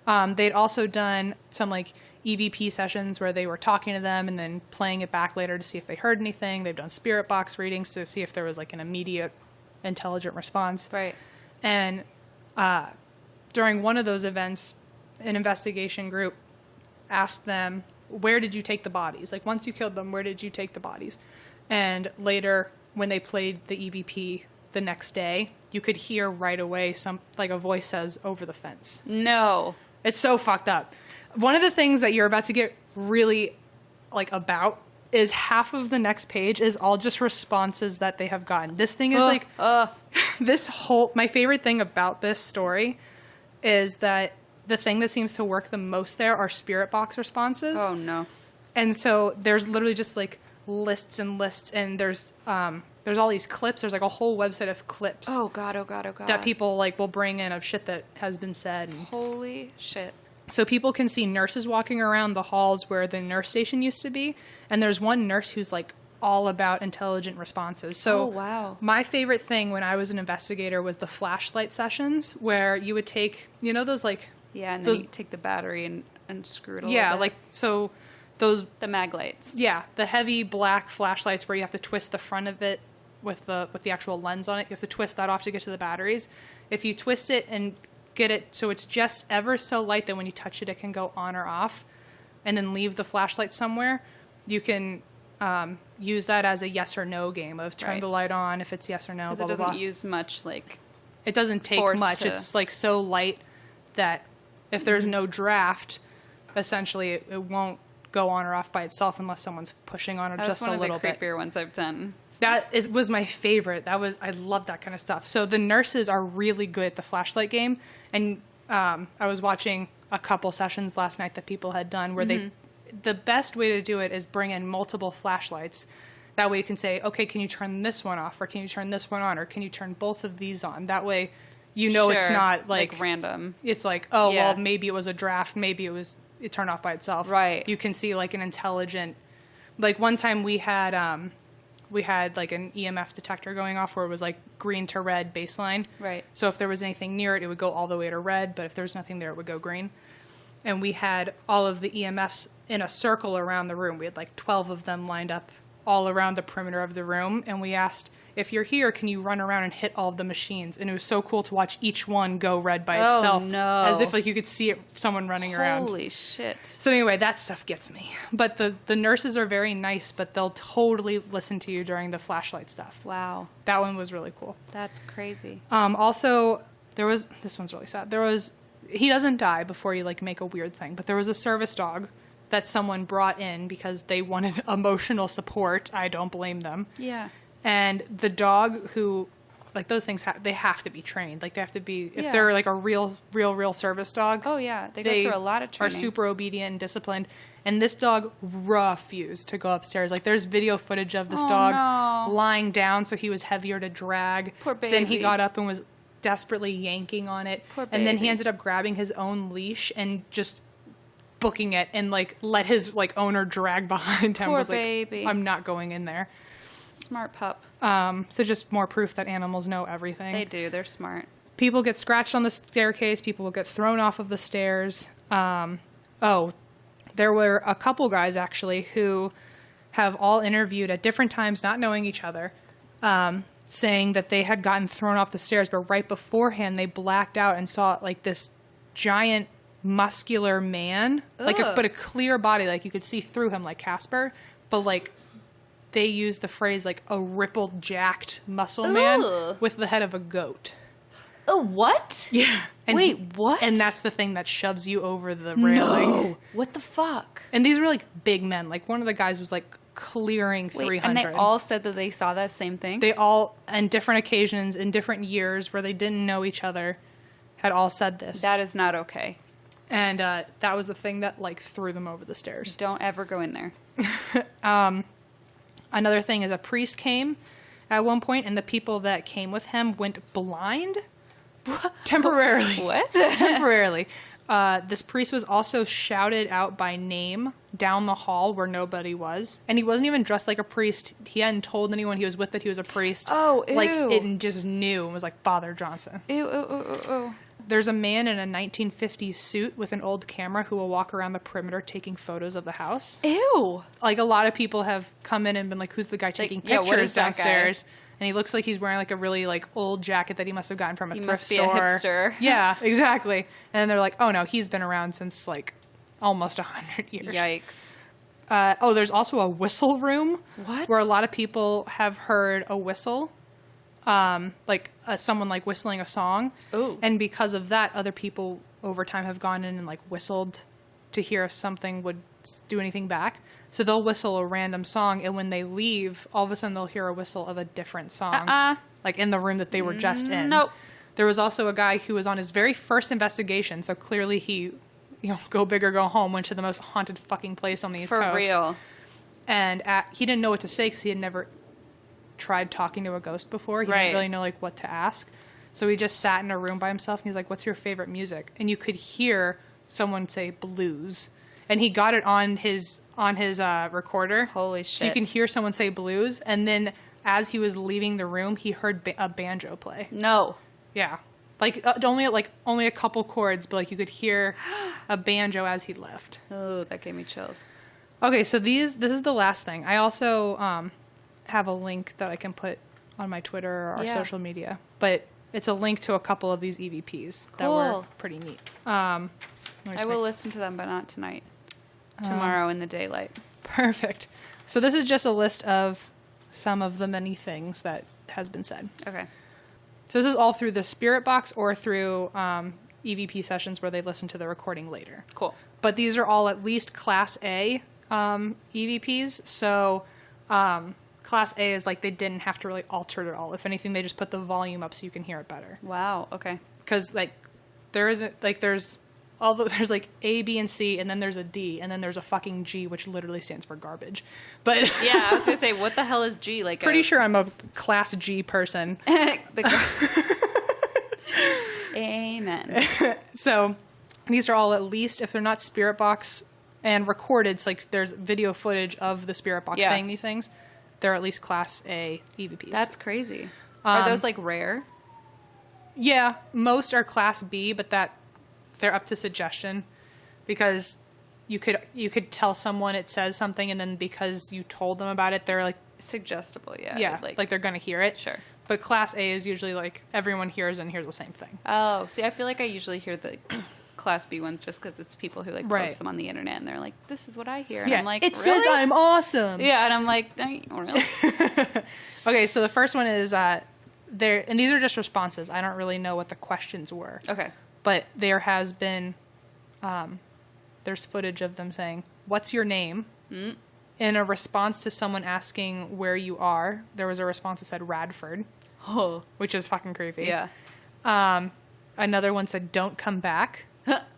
They'd also done some EVP sessions where they were talking to them and then playing it back later to see if they heard anything. They've done spirit box readings to see if there was an immediate intelligent response. Right. And during one of those events, an investigation group asked them, where did you take the bodies? Once you killed them, where did you take the bodies? And later, when they played the EVP the next day, you could hear right away a voice says, over the fence. No. It's so fucked up. One of the things that you're about to get really about is half of the next page is all just responses that they have gotten. This thing is my favorite thing about this story is that the thing that seems to work the most there are spirit box responses. Oh no. And so there's literally just lists and lists, and there's all these clips. There's a whole website of clips. Oh god. That people will bring in of shit that has been said. And holy shit. so people can see nurses walking around the halls where the nurse station used to be, and there's one nurse who's all about intelligent responses. So wow. My favorite thing when I was an investigator was the flashlight sessions, where you would take, those yeah, and then you take the battery and screw it a little bit. So those the mag lights. Yeah, the heavy black flashlights where you have to twist the front of it with the actual lens on it. You have to twist that off to get to the batteries. If you twist it and get it so it's just ever so light that when you touch it, it can go on or off, and then leave the flashlight somewhere, you can use that as a yes or no game of turn the light on if it's yes or no. Blah, it doesn't blah, blah. use much It doesn't take much. It's so light that if there's no draft, essentially it won't go on or off by itself unless someone's pushing on it just a little bit. That's one of the creepier ones I've done. Was my favorite. I love that kind of stuff. So the nurses are really good at the flashlight game, and I was watching a couple sessions last night that people had done where the best way to do it is bring in multiple flashlights. That way you can say, okay, can you turn this one off, or can you turn this one on, or can you turn both of these on? That way it's not like random. It's like, well, maybe it was a draft, maybe it turned off by itself. Right. You can see like an intelligent, like one time we had like an EMF detector going off where it was like green to red baseline. Right. So if there was anything near it, it would go all the way to red, but if there was nothing there, it would go green. And we had all of the EMFs in a circle around the room. We had like 12 of them lined up all around the perimeter of the room. And we asked, if you're here, can you run around and hit all of the machines? And it was so cool to watch each one go red by itself. No. As if like you could see someone running around. Holy shit. So anyway, that stuff gets me. But the nurses are very nice, but they'll totally listen to you during the flashlight stuff. Wow. That one was really cool. That's crazy. Also, this one's really sad. He doesn't die before you like make a weird thing, but there was a service dog that someone brought in because they wanted emotional support. I don't blame them. Yeah. And the dog who, like those things, they have to be trained. Like they have to be, if they're like a real service dog. Oh yeah, they go through a lot of training. Are super obedient and disciplined. And this dog refused to go upstairs. Like there's video footage of this dog lying down, so he was heavier to drag. Poor baby. Then he got up and was desperately yanking on it. Poor baby. And then he ended up grabbing his own leash and just booking it and like let his like owner drag behind him. Poor was like, baby. I'm not going in there. Smart pup. So just more proof that animals know everything. They do. They're smart. People get scratched on the staircase. People will get thrown off of the stairs. There were a couple guys actually who have all interviewed at different times, not knowing each other, saying that they had gotten thrown off the stairs, but right beforehand they blacked out and saw like this giant muscular man, but a clear body, like you could see through him like Casper, but like they used the phrase like a rippled, jacked muscle man with the head of a goat. Oh, what? Yeah. And wait, what? And that's the thing that shoves you over the railing. No. What the fuck? And these were like big men. Like one of the guys was like clearing 300. And they all said that they saw that same thing? They all, on different occasions, in different years where they didn't know each other, had all said this. That is not okay. And that was the thing that like threw them over the stairs. Don't ever go in there. Another thing is a priest came at one point, and the people that came with him went blind temporarily. What? Temporarily. This priest was also shouted out by name down the hall where nobody was. And he wasn't even dressed like a priest. He hadn't told anyone he was with that he was a priest. Oh, ew. Like, it just knew and was like, Father Johnson. Ew. There's a man in a 1950s suit with an old camera who will walk around the perimeter taking photos of the house. Ew. Like, a lot of people have come in and been like, who's the guy taking pictures what is that downstairs? And he looks like he's wearing like a really like old jacket that he must have gotten from a thrift store. He must be a hipster. Yeah, exactly. And then they're like, oh no, he's been around since like almost 100 years. Yikes. There's also a whistle room. What? Where a lot of people have heard a whistle. Someone like whistling a song. Ooh. And because of that, other people over time have gone in and like whistled to hear if something would do anything back. So they'll whistle a random song, and when they leave, all of a sudden they'll hear a whistle of a different song. Like in the room that they were just in. Nope. There was also a guy who was on his very first investigation, so clearly he, go big or go home, went to the most haunted fucking place on the East Coast. For real. And he didn't know what to say because he had never tried talking to a ghost before. He didn't really know like what to ask. So he just sat in a room by himself, and he's like, what's your favorite music? And you could hear someone say blues. And he got it on his recorder. Holy shit. So you can hear someone say blues. And then as he was leaving the room, he heard a banjo play. No. Yeah. Like only a couple chords, but like you could hear a banjo as he left. Oh, that gave me chills. Okay, so this is the last thing. I also have a link that I can put on my Twitter or our social media. But it's a link to a couple of these EVPs that were pretty neat. I will listen to them, but not tonight. Tomorrow in the daylight. Perfect. So this is just a list of some of the many things that has been said. Okay. So this is all through the Spirit Box or through EVP sessions where they listen to the recording later. Cool. But these are all at least Class A EVPs. So Class A is like they didn't have to really alter it at all. If anything, they just put the volume up so you can hear it better. Wow. Okay. Because like There isn't, like, there's like A, B, and C, and then there's a D, and then there's a fucking G, which literally stands for garbage. But yeah, I was gonna say, what the hell is G? Like, pretty sure I'm a class G person. Amen. So these are all, at least, if they're not spirit box and recorded, it's like there's video footage of the spirit box saying these things, they're at least class A EVPs. That's crazy. Are those like rare? Yeah, most are class B, but they're up to suggestion, because you could tell someone it says something, and then because you told them about it, they're like Suggestible, yeah. Yeah, like they're gonna hear it. Sure. But class A is usually like everyone hears and hears the same thing. Oh, see, I feel like I usually hear the class B ones just because it's people who like post them on the internet, and they're like, "This is what I hear," and I'm like, "It really? says I'm awesome." Yeah, and I'm like, really? Okay, so the first one is there, and these are just responses. I don't really know what the questions were. Okay. But there has been, there's footage of them saying, "What's your name?" Mm. In a response to someone asking where you are, there was a response that said Radford, which is fucking creepy. Yeah. Another one said, "Don't come back."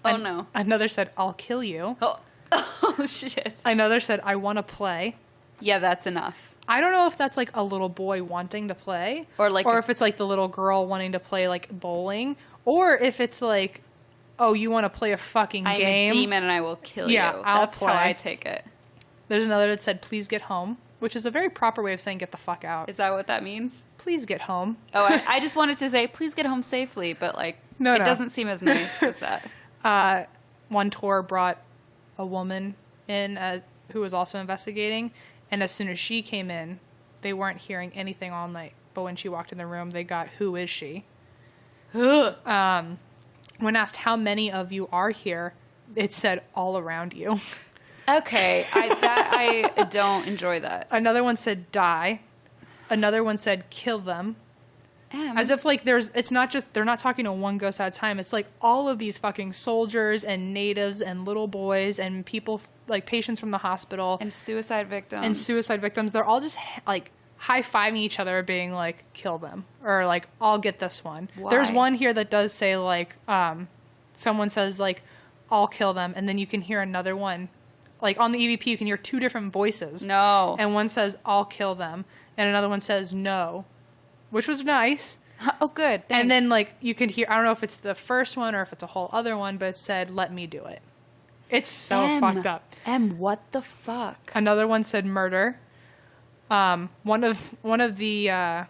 No. Another said, "I'll kill you." Oh, shit. Another said, "I want to play." Yeah, that's enough. I don't know if that's like a little boy wanting to play, or if it's like the little girl wanting to play like bowling, or if it's like, "Oh, you want to play a fucking game? I'm a demon and I will kill you." That's how I take it. There's another that said, "Please get home," which is a very proper way of saying get the fuck out. Is that what that means? Please get home. Oh, I just wanted to say, please get home safely, but like, it doesn't seem as nice as that. One tour brought a woman in who was also investigating, and as soon as she came in, they weren't hearing anything all night. But when she walked in the room, they got, "Who is she?" When asked how many of you are here, it said, "All around you." Okay, I don't enjoy that. Another one said, "Die." Another one said, "Kill them." As if like it's not just, they're not talking to one ghost at a time. It's like all of these fucking soldiers and natives and little boys and people, like patients from the hospital. And suicide victims. They're all just like high-fiving each other, being like, "Kill them," or like, "I'll get this one." Why? There's one here that does say like, someone says like, "I'll kill them," and then you can hear another one. Like on the EVP, you can hear two different voices. No. And one says, "I'll kill them," and another one says, "No," which was nice. Oh, good. Thanks. And then like you could hear, I don't know if it's the first one or if it's a whole other one, but it said, "Let me do it." It's so fucked up. What the fuck? Another one said, "Murder." One of the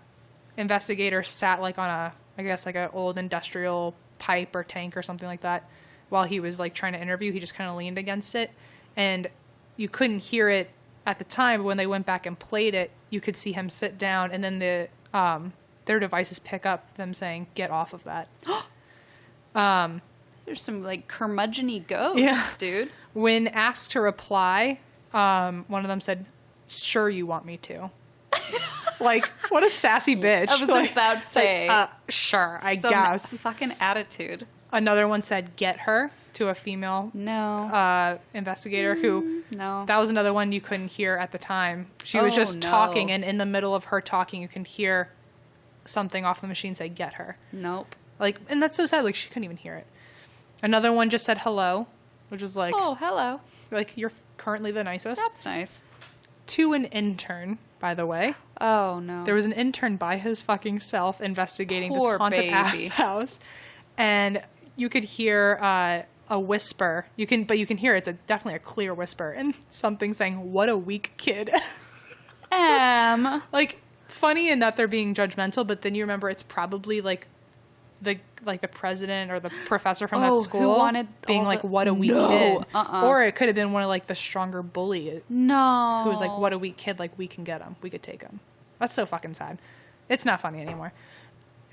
investigators sat like on I guess like an old industrial pipe or tank or something like that while he was like trying to interview. He just kind of leaned against it, and you couldn't hear it at the time, but when they went back and played it, you could see him sit down, and then their devices pick up them saying, "Get off of that." There's some like curmudgeon-y ghosts, dude. When asked to reply, one of them said, "Sure, you want me to." Like, what a sassy bitch. I was like, about to say. Sure, I guess. Fucking attitude. Another one said, "Get her," to a female investigator who... No. That was another one you couldn't hear at the time. She was just talking, and in the middle of her talking, you can hear something off the machine say, "Get her." Nope. Like, and that's so sad. Like, she couldn't even hear it. Another one just said hello, which is like... Oh, hello. Like, you're currently the nicest. That's nice. To an intern, by the way. Oh, no. There was an intern by his fucking self investigating this haunted ass house. And you could hear a whisper. But you can hear it's definitely a clear whisper. And something saying, "What a weak kid." Like, funny in that they're being judgmental, but then you remember it's probably like the president or the professor from that school being like, "What a weak kid." Or it could have been one of like the stronger bully. No. Who was like, "What a weak kid. Like, we can get him. We could take him." That's so fucking sad. It's not funny anymore.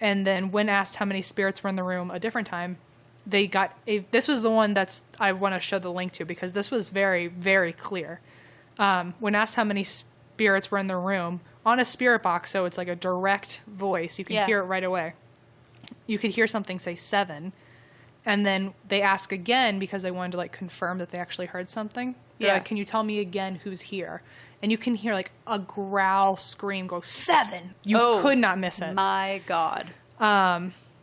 And then when asked how many spirits were in the room a different time, they got this was the one I want to show the link to, because this was very, very clear. When asked how many spirits were in the room on a spirit box, so it's like a direct voice, you can hear it right away. You could hear something say 7, and then they ask again because they wanted to like confirm that they actually heard something. They're like, "Can you tell me again who's here?" And you can hear like a growl scream go 7. You could not miss it. My God.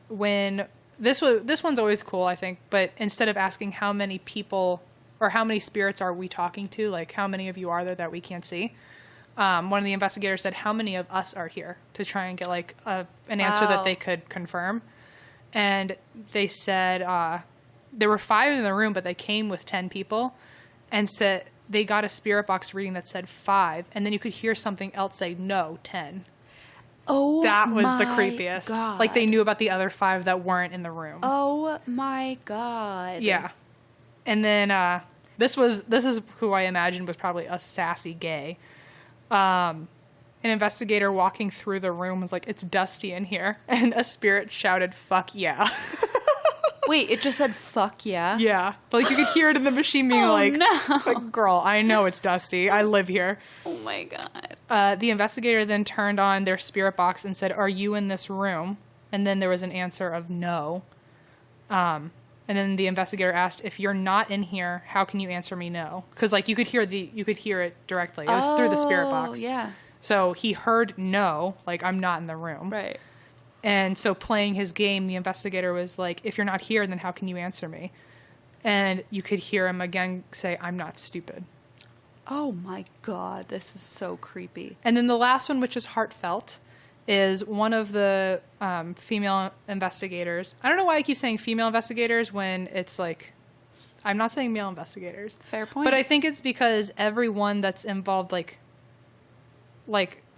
When this one's always cool, I think. But instead of asking how many people or how many spirits are we talking to, like how many of you are there that we can't see, one of the investigators said, how many of us are here, to try and get like an answer that they could confirm. And they said there were 5 in the room, but they came with 10 people, and said they got a spirit box reading that said 5, and then you could hear something else say no, 10. Oh, that was the creepiest. God. Like they knew about the other 5 that weren't in the room. Oh my God. Yeah. And then this is who I imagined was probably a sassy gay. An investigator walking through the room was like, it's dusty in here, and a spirit shouted, "Fuck yeah." Wait, it just said "fuck yeah"? Yeah. But like you could hear it in the machine being like, girl, I know it's dusty. I live here. Oh my God. The investigator then turned on their spirit box and said, "Are you in this room?" And then there was an answer of no. And then the investigator asked, "If you're not in here, how can you answer me no?" Because like you could hear it directly. It was through the spirit box. Yeah. So he heard no, like I'm not in the room. Right. And so playing his game, the investigator was like, "If you're not here, then how can you answer me?" And you could hear him again say, "I'm not stupid." Oh my God, this is so creepy. And then the last one, which is heartfelt, is one of the female investigators. I don't know why I keep saying female investigators when it's like, I'm not saying male investigators. Fair point. But I think it's because everyone that's involved, like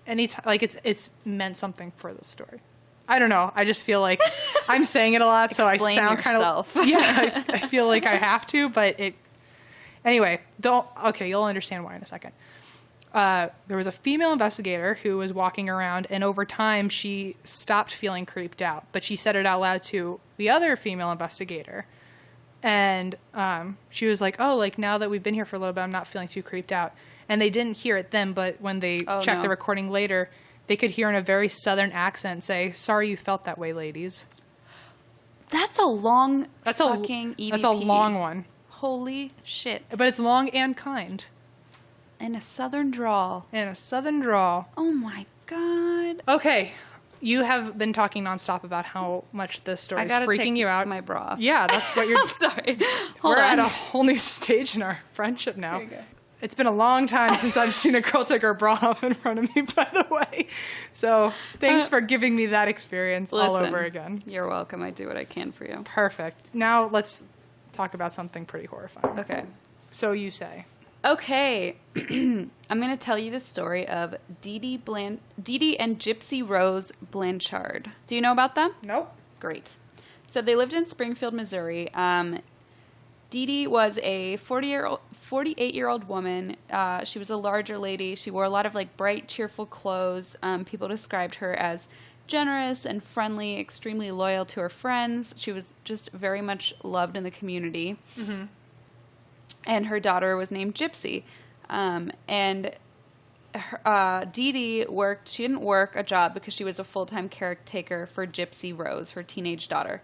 any time, like it's meant something for the story. I don't know. I just feel like I'm saying it a lot, so Explain I sound kind of I feel like I have to, but it. Anyway, you'll understand why in a second. There was a female investigator who was walking around, and over time she stopped feeling creeped out, but she said it out loud to the other female investigator. And she was like, "Oh, like now that we've been here for a little bit, I'm not feeling too creeped out." And they didn't hear it then, but when they checked the recording later, they could hear in a very southern accent say, "Sorry you felt that way, ladies." That's a long fucking EVP. That's a long one. Holy shit. But it's long and kind. In a southern drawl. Oh my God. Okay. You have been talking nonstop about how much this story is freaking you out. My bra off. Yeah, that's what you're... I'm sorry. We're at a whole new stage in our friendship now. There you go. It's been a long time since I've seen a girl take her bra off in front of me, by the way. So thanks for giving me that experience all over again. You're welcome. I do what I can for you. Perfect. Now let's talk about something pretty horrifying. Okay. So you say. Okay. I'm going to tell you the story of Dee Dee and Gypsy Rose Blancharde. Do you know about them? Nope. Great. So they lived in Springfield, Missouri. Dee Dee was a 48-year-old woman. She was a larger lady. She wore a lot of like bright, cheerful clothes. People described her as generous and friendly, extremely loyal to her friends. She was just very much loved in the community. Mm-hmm. And her daughter was named Gypsy. And Dee Dee worked, she didn't work a job because she was a full-time caretaker for Gypsy Rose, her teenage daughter.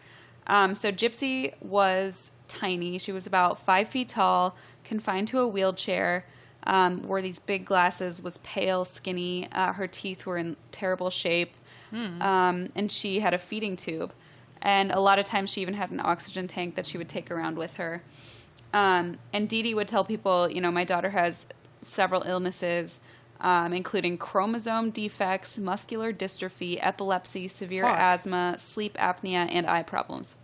So Gypsy was tiny. She was about 5 feet tall, confined to a wheelchair, wore these big glasses, was pale, skinny. Her teeth were in terrible shape. And she had a feeding tube. And a lot of times she even had an oxygen tank that she would take around with her. And Dee Dee would tell people, you know, my daughter has several illnesses, including chromosome defects, muscular dystrophy, epilepsy, severe asthma, sleep apnea, and eye problems.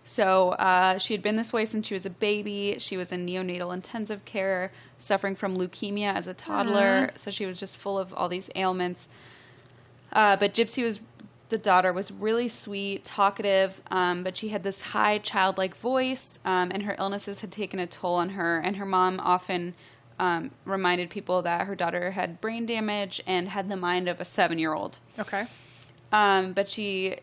So she had been this way since she was a baby. She was in neonatal intensive care, suffering from leukemia as a toddler. So she was just full of all these ailments. But Gypsy the daughter was really sweet, talkative, but she had this high childlike voice, and her illnesses had taken a toll on her. And her mom often reminded people that her daughter had brain damage and had the mind of a 7-year-old. Okay. But she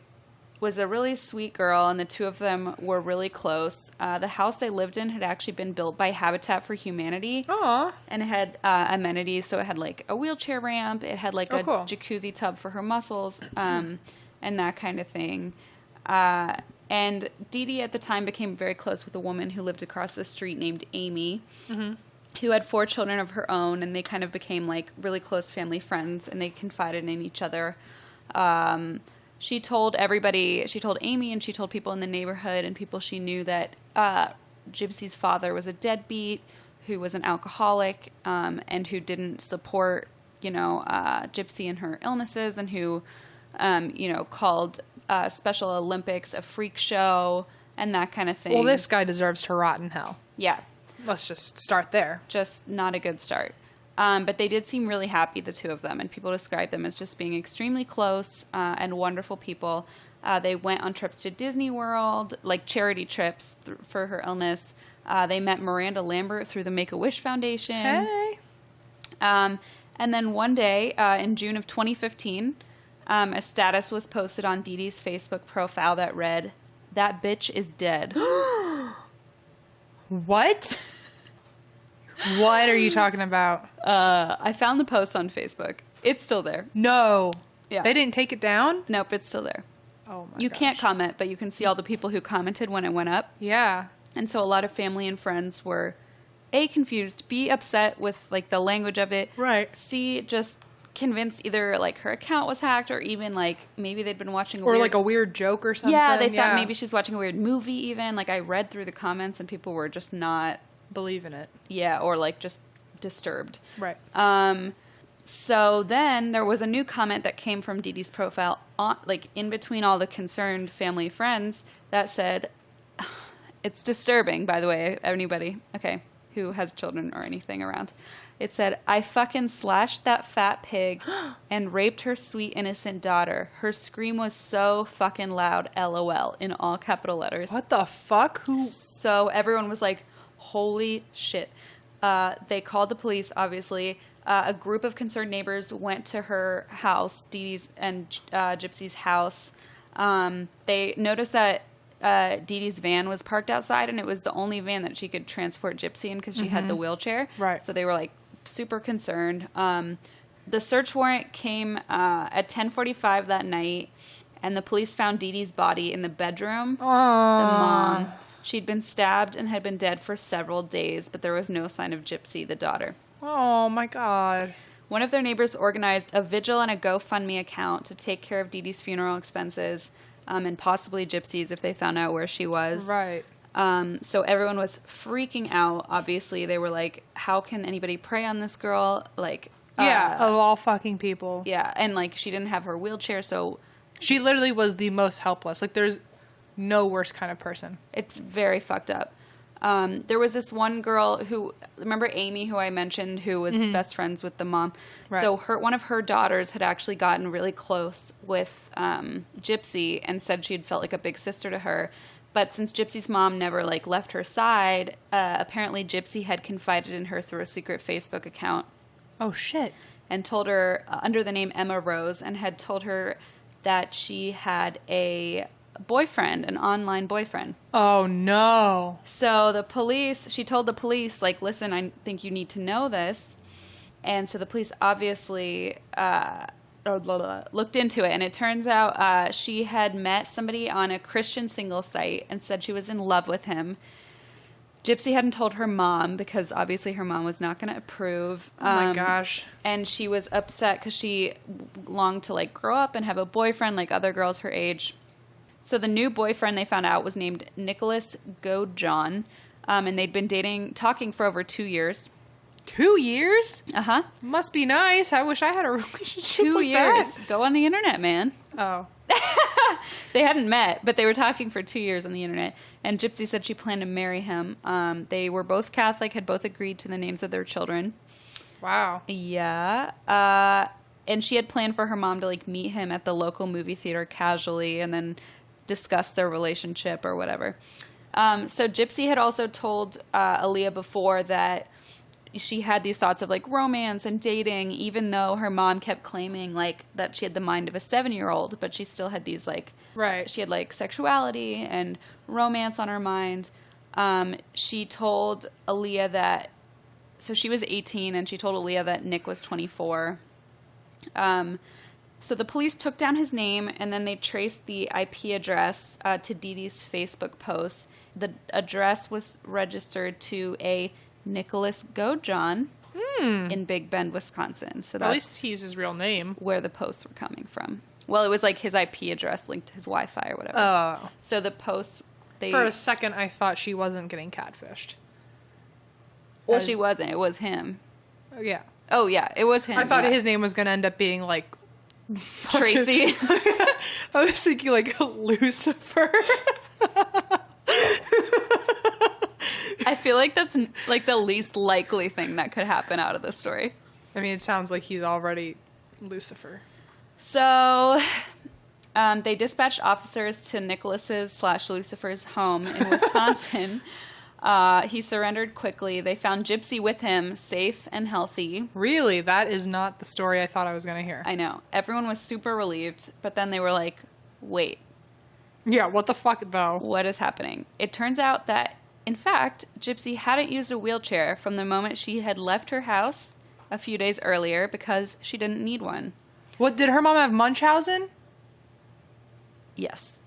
was a really sweet girl, and the two of them were really close. The house they lived in had actually been built by Habitat for Humanity. Aww. And it had amenities, so it had like a wheelchair ramp, it had like jacuzzi tub for her muscles, and that kind of thing. And Dee Dee at the time became very close with a woman who lived across the street named Amy, who had 4 children of her own, and they kind of became like really close family friends, and they confided in each other. she told everybody, she told Amy and she told people in the neighborhood and people she knew that Gypsy's father was a deadbeat, who was an alcoholic, and who didn't support, Gypsy and her illnesses, and who, called Special Olympics a freak show and that kind of thing. Well, this guy deserves to rot in hell. Yeah. Let's just start there. Just not a good start. But they did seem really happy, the two of them, and people described them as just being extremely close and wonderful people. They went on trips to Disney World, like charity trips for her illness. They met Miranda Lambert through the Make-A-Wish Foundation. Hey. And then one day, in June of 2015, a status was posted on Dee Dee's Facebook profile that read, "That bitch is dead." What? What are you talking about? I found the post on Facebook. It's still there. No. Yeah. They didn't take it down? Nope, it's still there. Oh my You gosh. can't comment, but you can see all the people who commented when it went up. Yeah. And so a lot of family and friends were A, confused, B, upset with like the language of it. Right. C, just convinced either like her account was hacked or even like maybe they'd been watching like a weird joke or something. Yeah, they thought maybe she was watching a weird movie even. Like I read through the comments and people were just not believe in it. Yeah, or like just disturbed. Right. So then there was a new comment that came from Dee Dee's profile, like in between all the concerned family friends, that said, it's disturbing, by the way, anybody, okay, who has children or anything around. It said, "I fucking slashed that fat pig and raped her sweet innocent daughter. Her scream was so fucking loud, LOL," in all capital letters. What the fuck? Who? So everyone was like, holy shit. They called the police, obviously. A group of concerned neighbors went to her house, Dee Dee's and Gypsy's house. They noticed that Dee Dee's van was parked outside, and it was the only van that she could transport Gypsy in because she had the wheelchair. Right. So they were like super concerned. The search warrant came at 10:45 that night, and the police found Dee Dee's body in the bedroom. Oh. The mom. She'd been stabbed and had been dead for several days, but there was no sign of Gypsy, the daughter. Oh, my God. One of their neighbors organized a vigil and a GoFundMe account to take care of Dee Dee's funeral expenses and possibly Gypsy's if they found out where she was. Right. So everyone was freaking out. Obviously, they were like, how can anybody prey on this girl? Like, yeah, of all fucking people. Yeah, and like she didn't have her wheelchair, so... She literally was the most helpless. Like, there's no worse kind of person. It's very fucked up. There was this one girl who, remember Amy, who I mentioned, who was best friends with the mom. Right. So one of her daughters had actually gotten really close with Gypsy and said she'd felt like a big sister to her. But since Gypsy's mom never like left her side, apparently Gypsy had confided in her through a secret Facebook account. Oh shit! And told her under the name Emma Rose, and had told her that she had a boyfriend, an online boyfriend. Oh no. So she told the police, like, listen, I think you need to know this. And so the police obviously looked into it, and it turns out she had met somebody on a Christian single site and said she was in love with him. Gypsy hadn't told her mom because obviously her mom was not going to approve. Oh my gosh. And she was upset because she longed to like grow up and have a boyfriend like other girls her age. So the new boyfriend they found out was named Nicholas Godejohn, and they'd been talking for over 2 years. 2 years? Uh-huh. Must be nice. I wish I had a relationship 2 like years. that. Go on the internet, man. Oh. They hadn't met, but they were talking for 2 years on the internet. And Gypsy said she planned to marry him. They were both Catholic, had both agreed to the names of their children. Wow. Yeah. And she had planned for her mom to like meet him at the local movie theater casually and then discuss their relationship or whatever. So Gypsy had also told Aaliyah before that she had these thoughts of like romance and dating, even though her mom kept claiming like that she had the mind of a 7-year-old, but she still had these like, right. She had like sexuality and romance on her mind. She told Aaliyah that, so she was 18 and she told Aaliyah that Nick was 24. So the police took down his name and then they traced the IP address to Dee Dee's Facebook posts. The address was registered to a Nicholas Godejohn in Big Bend, Wisconsin. So that's at least he used his real name. where the posts were coming from. Well, it was like his IP address linked to his Wi-Fi or whatever. Oh. So the posts, For a second, I thought she wasn't getting catfished. Well, she wasn't. It was him. Yeah. Oh, yeah. It was him. I thought his name was going to end up being, like... Tracy. I was thinking, like, Lucifer. I feel like that's, like, the least likely thing that could happen out of this story. I mean, it sounds like he's already Lucifer. So... they dispatched officers to Nicholas's/Lucifer's home in Wisconsin. He surrendered quickly. They found Gypsy with him, safe and healthy. Really? That is not the story I thought I was going to hear. I know. Everyone was super relieved, but then they were like, wait. Yeah, what the fuck, though? What is happening? It turns out that, in fact, Gypsy hadn't used a wheelchair from the moment she had left her house a few days earlier because she didn't need one. What, did her mom have Munchausen? Yes.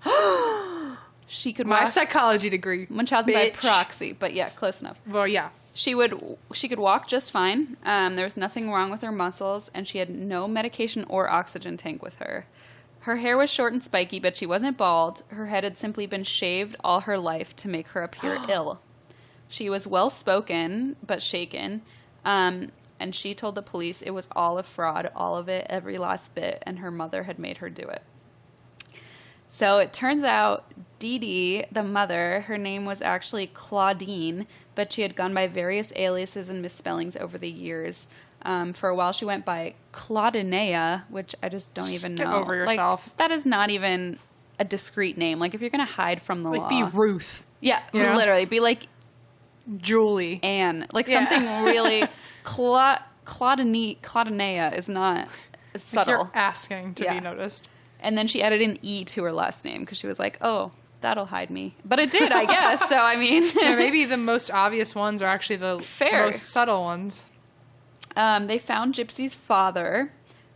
She could My walk. psychology degree. Munchausen by bitch. proxy, but yeah, close enough. Well, yeah. She could walk just fine. There was nothing wrong with her muscles, and she had no medication or oxygen tank with her. Her hair was short and spiky, but she wasn't bald. Her head had simply been shaved all her life to make her appear ill. She was well-spoken, but shaken. And she told the police it was all a fraud, all of it, every last bit, and her mother had made her do it. So it turns out Dee Dee, the mother, her name was actually Claudine, but she had gone by various aliases and misspellings over the years. For a while she went by Claudinea, which I just don't even know. Get over yourself. Like, that is not even a discreet name. Like, if you're going to hide from the law. Like, be Ruth. Yeah, you know? literally. Be like Julie. Anne. Like, something really... Claudinea is not subtle. Like you're asking to be noticed. And then she added an E to her last name because she was like, oh, that'll hide me. But it did, I guess. So, I mean... Yeah, maybe the most obvious ones are actually the most subtle ones. They found Gypsy's father,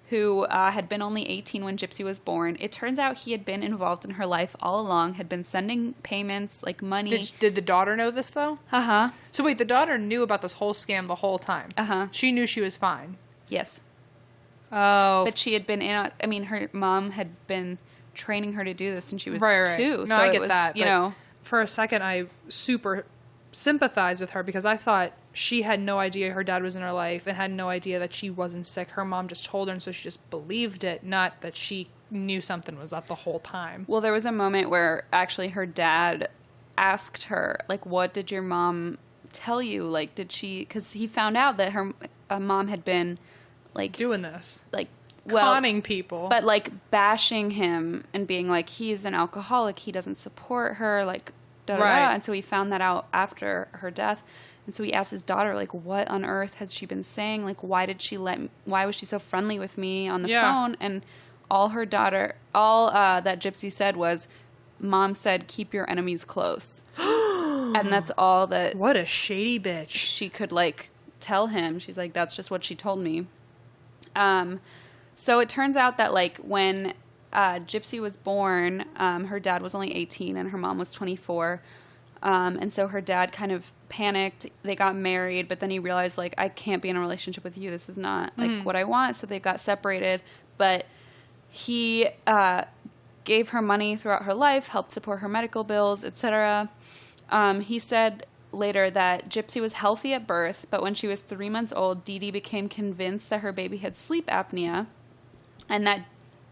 who had been only 18 when Gypsy was born. It turns out he had been involved in her life all along, had been sending payments, like money. Did the daughter know this, though? Uh-huh. So wait, the daughter knew about this whole scam the whole time? Uh-huh. She knew she was fine? Yes. Oh. But she had been her mom had been training her to do this since she was right. 2. No, so I it get was, that. You know. For a second, I super sympathized with her because I thought she had no idea her dad was in her life and had no idea that she wasn't sick. Her mom just told her, and so she just believed it, not that she knew something was up the whole time. Well, there was a moment where actually her dad asked her, like, what did your mom tell you? Like, did she... Because he found out that her mom had been... like doing this, like conning people, but like bashing him and being like, he's an alcoholic, he doesn't support her, like da, da, da. And so he found that out after her death, and so he asked his daughter, like, what on earth has she been saying? Like, why was she so friendly with me on the phone? And all that Gypsy said was, mom said, keep your enemies close. And that's all that... What a shady bitch. She could like tell him. She's like, that's just what she told me. So it turns out that, like, when Gypsy was born, her dad was only 18 and her mom was 24. And so her dad kind of panicked. They got married, but then he realized, like, I can't be in a relationship with you. This is not, like, what I want. So they got separated. But he gave her money throughout her life, helped support her medical bills, etc. He said later that Gypsy was healthy at birth, but when she was 3 months old, Dee Dee became convinced that her baby had sleep apnea and that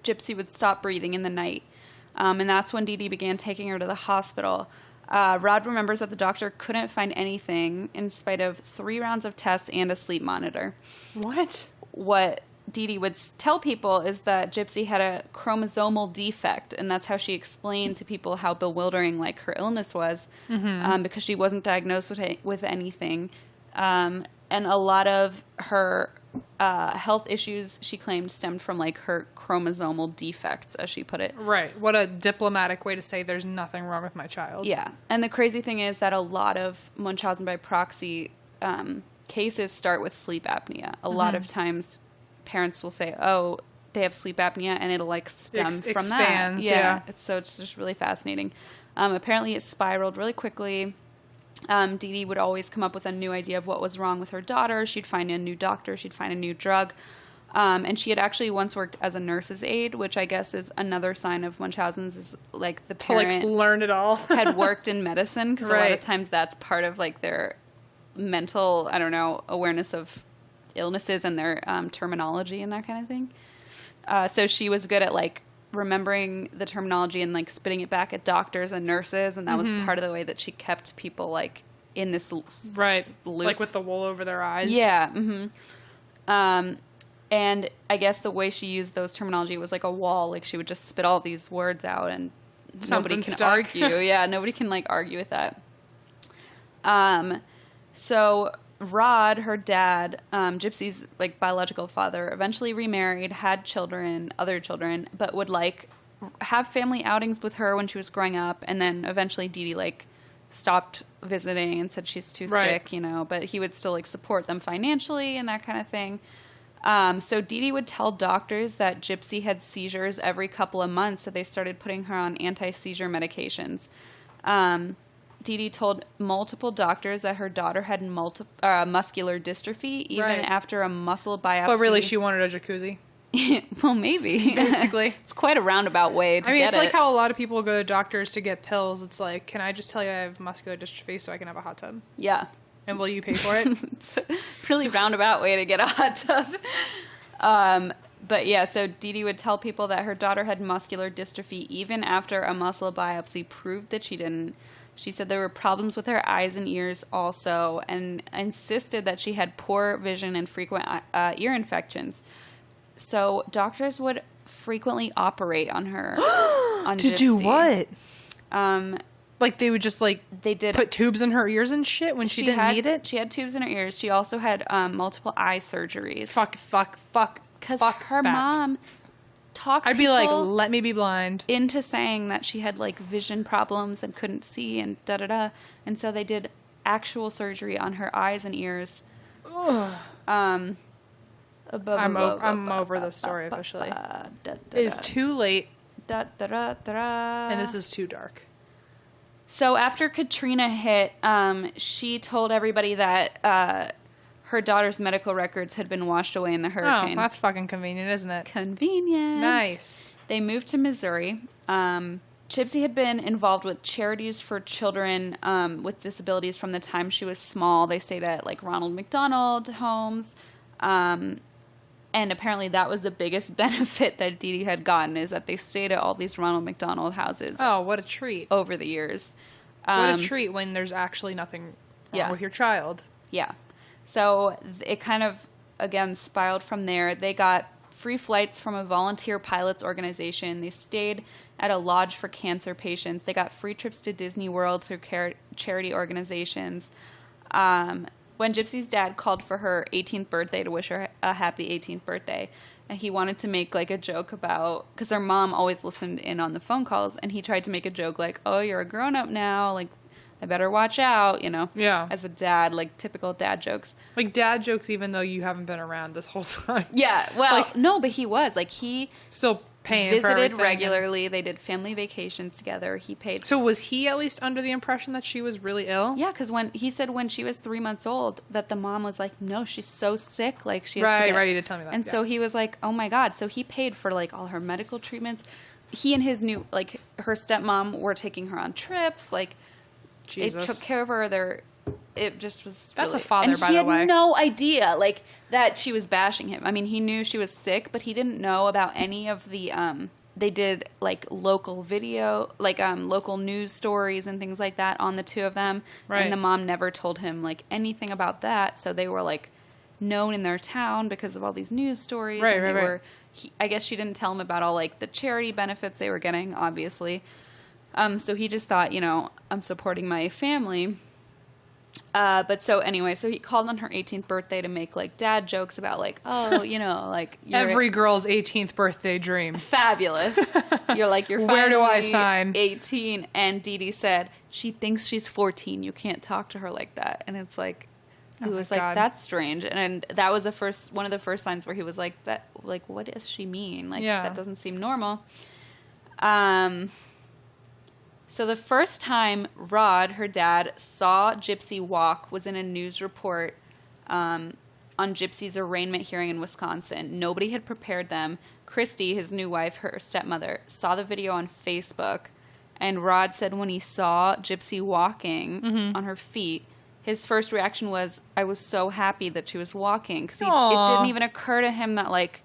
Gypsy would stop breathing in the night. And that's when Dee Dee began taking her to the hospital. Rod remembers that the doctor couldn't find anything in spite of 3 rounds of tests and a sleep monitor. What Dee Dee would tell people is that Gypsy had a chromosomal defect, and that's how she explained to people how bewildering, like, her illness was, because she wasn't diagnosed with anything. And a lot of her health issues, she claimed, stemmed from, like, her chromosomal defects, as she put it. Right. What a diplomatic way to say there's nothing wrong with my child. Yeah. And the crazy thing is that a lot of Munchausen by proxy cases start with sleep apnea. A lot of times parents will say, oh, they have sleep apnea, and it'll, like, stem from expands, that. yeah. It's just really fascinating. Apparently it spiraled really quickly. Dee Dee would always come up with a new idea of what was wrong with her daughter. She'd find a new doctor. She'd find a new drug. And she had actually once worked as a nurse's aide, which I guess is another sign of Munchausen's, is like the parent to like learn it all. had worked in medicine, because a lot of times that's part of like their mental, I don't know, awareness of illnesses and their terminology and that kind of thing. So she was good at like remembering the terminology and like spitting it back at doctors and nurses, and that was part of the way that she kept people like in this loop. Like with the wool over their eyes. Yeah. And I guess the way she used those terminology was like a wall. Like she would just spit all these words out, and nobody can argue. Yeah, nobody can like argue with that. So Rod, her dad, Gypsy's like biological father, eventually remarried, had children, other children, but would like have family outings with her when she was growing up, and then eventually Dee Dee like stopped visiting and said she's too sick, you know, but he would still like support them financially and that kind of thing. So Dee Dee would tell doctors that Gypsy had seizures every couple of months, so they started putting her on anti-seizure medications. Dee Dee told multiple doctors that her daughter had muscular dystrophy, even after a muscle biopsy. But really, she wanted a jacuzzi. Well, maybe. Basically. It's quite a roundabout way to get it. It's like how a lot of people go to doctors to get pills. It's like, can I just tell you I have muscular dystrophy so I can have a hot tub? Yeah. And will you pay for it? It's a really roundabout way to get a hot tub. But yeah, so Dee Dee would tell people that her daughter had muscular dystrophy even after a muscle biopsy proved that she didn't. She said there were problems with her eyes and ears also, and insisted that she had poor vision and frequent ear infections. So doctors would frequently operate on her. To do what? Like they would just like put tubes in her ears and shit when she didn't need it? She had tubes in her ears. She also had multiple eye surgeries. Fuck. Because her mom talked I'd be like, let me be blind. Into saying that she had like vision problems and couldn't see and da-da-da. And so they did actual surgery on her eyes and ears. I'm over the story officially. It is too late. And this is too dark. So after Katrina hit, she told everybody that her daughter's medical records had been washed away in the hurricane. Oh, that's fucking convenient, isn't it? Convenient. Nice. They moved to Missouri. Gypsy had been involved with charities for children with disabilities from the time she was small. They stayed at like Ronald McDonald homes. And apparently that was the biggest benefit that Dee Dee had gotten, is that they stayed at all these Ronald McDonald houses. Oh, what a treat. Over the years. What a treat when there's actually nothing wrong with your child. Yeah. So it kind of, again, spiraled from there. They got free flights from a volunteer pilots organization. They stayed at a lodge for cancer patients. They got free trips to Disney World through charity organizations. When Gypsy's dad called for her 18th birthday to wish her a happy 18th birthday, and he wanted to make like a joke about, because her mom always listened in on the phone calls, and he tried to make a joke like, oh, you're a grown-up now, like, I better watch out, you know? Yeah. As a dad, like typical dad jokes. Like dad jokes even though you haven't been around this whole time. Yeah, well, like, no, but he was. Like, he still paying visited regularly. They did family vacations together. He paid. So was he at least under the impression that she was really ill? Yeah, because when he said when she was 3 months old that the mom was like, no, she's so sick. Like, she has to get... Right, he did tell me that. And so he was like, oh my God. So he paid for like all her medical treatments. He and his new, like, her stepmom were taking her on trips. Like, Jesus. They took care of her. It just was. That's really, a father, by the way. And he had no idea, like, that she was bashing him. I mean, he knew she was sick, but he didn't know about any of the. They did like local video, like local news stories and things like that on the two of them. Right. And the mom never told him like anything about that. So they were like known in their town because of all these news stories. Right. And they were. I guess she didn't tell him about all like the charity benefits they were getting, obviously. So he just thought, you know, I'm supporting my family. But so anyway, so he called on her 18th birthday to make like dad jokes about like, oh, you know, like every girl's 18th birthday dream. Fabulous. You're where do I sign? 18. And Dee Dee said she thinks she's 14. You can't talk to her like that. And it's like, he was like, that's strange. And that was one of the first signs where he was like, that, like, what does she mean? Like, that doesn't seem normal. So the first time Rod, her dad, saw Gypsy walk was in a news report on on Gypsy's arraignment hearing in Wisconsin. Nobody had prepared them. Christy, his new wife, her stepmother, saw the video on Facebook, and Rod said when he saw Gypsy walking on her feet, his first reaction was, I was so happy that she was walking, because it didn't even occur to him that, like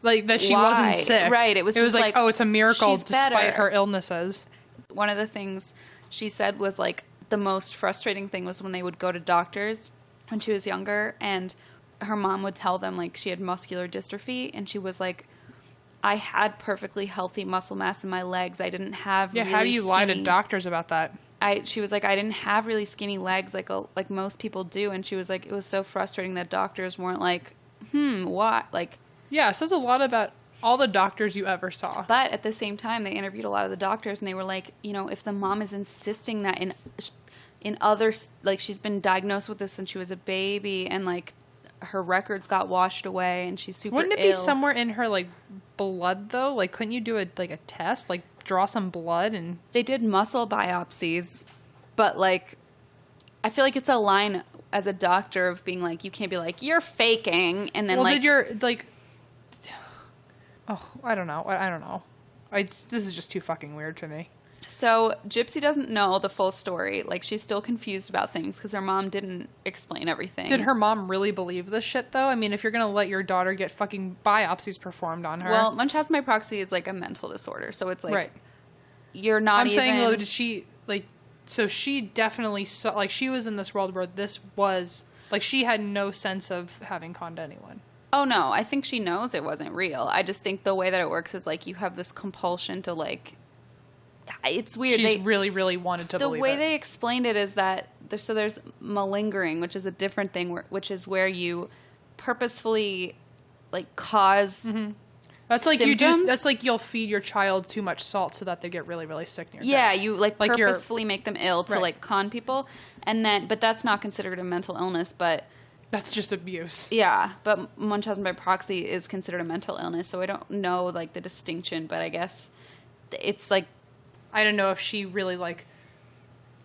that she wasn't sick. Right. It was just like, oh, it's a miracle despite her illnesses. One of the things she said was, like, the most frustrating thing was when they would go to doctors when she was younger, and her mom would tell them, like, she had muscular dystrophy, and she was like, I had perfectly healthy muscle mass in my legs. I didn't have really how do you skinny... lie to doctors about that? She was like, I didn't have really skinny legs like most people do, and she was like, it was so frustrating that doctors weren't like, what? Like, yeah, it says a lot about all the doctors you ever saw. But at the same time, they interviewed a lot of the doctors, and they were like, you know, if the mom is insisting that in other, like, she's been diagnosed with this since she was a baby, and, like, her records got washed away, and she's super ill. Wouldn't it be somewhere in her, like, blood, though? Like, couldn't you do a test? Like, draw some blood and... They did muscle biopsies, but, like, I feel like it's a line as a doctor of being like, you can't be like, you're faking, and then, did your, like... Oh, I don't know. This is just too fucking weird to me. So, Gypsy doesn't know the full story. Like, she's still confused about things because her mom didn't explain everything. Did her mom really believe this shit, though? I mean, if you're going to let your daughter get fucking biopsies performed on her... Well, Munchausen by proxy is, like, a mental disorder. So, it's like... Right. You're not I'm saying, though, did she... Like, so she definitely saw... Like, she was in this world where this was... Like, she had no sense of having conned anyone. Oh, no. I think she knows it wasn't real. I just think the way that it works is, like, you have this compulsion to, like... It's weird. She's really, really wanted to believe it. The way they explained it is that... there's malingering, which is a different thing, which is where you purposefully, like, cause That's like symptoms. That's like you'll feed your child too much salt so that they get really, really sick near Yeah, death. you, like purposefully make them ill to, Right. like, con people. And then... But that's not considered a mental illness, but... That's just abuse. Yeah, but Munchausen by proxy is considered a mental illness, so I don't know, like, the distinction, but I guess it's, like... I don't know if she really, like...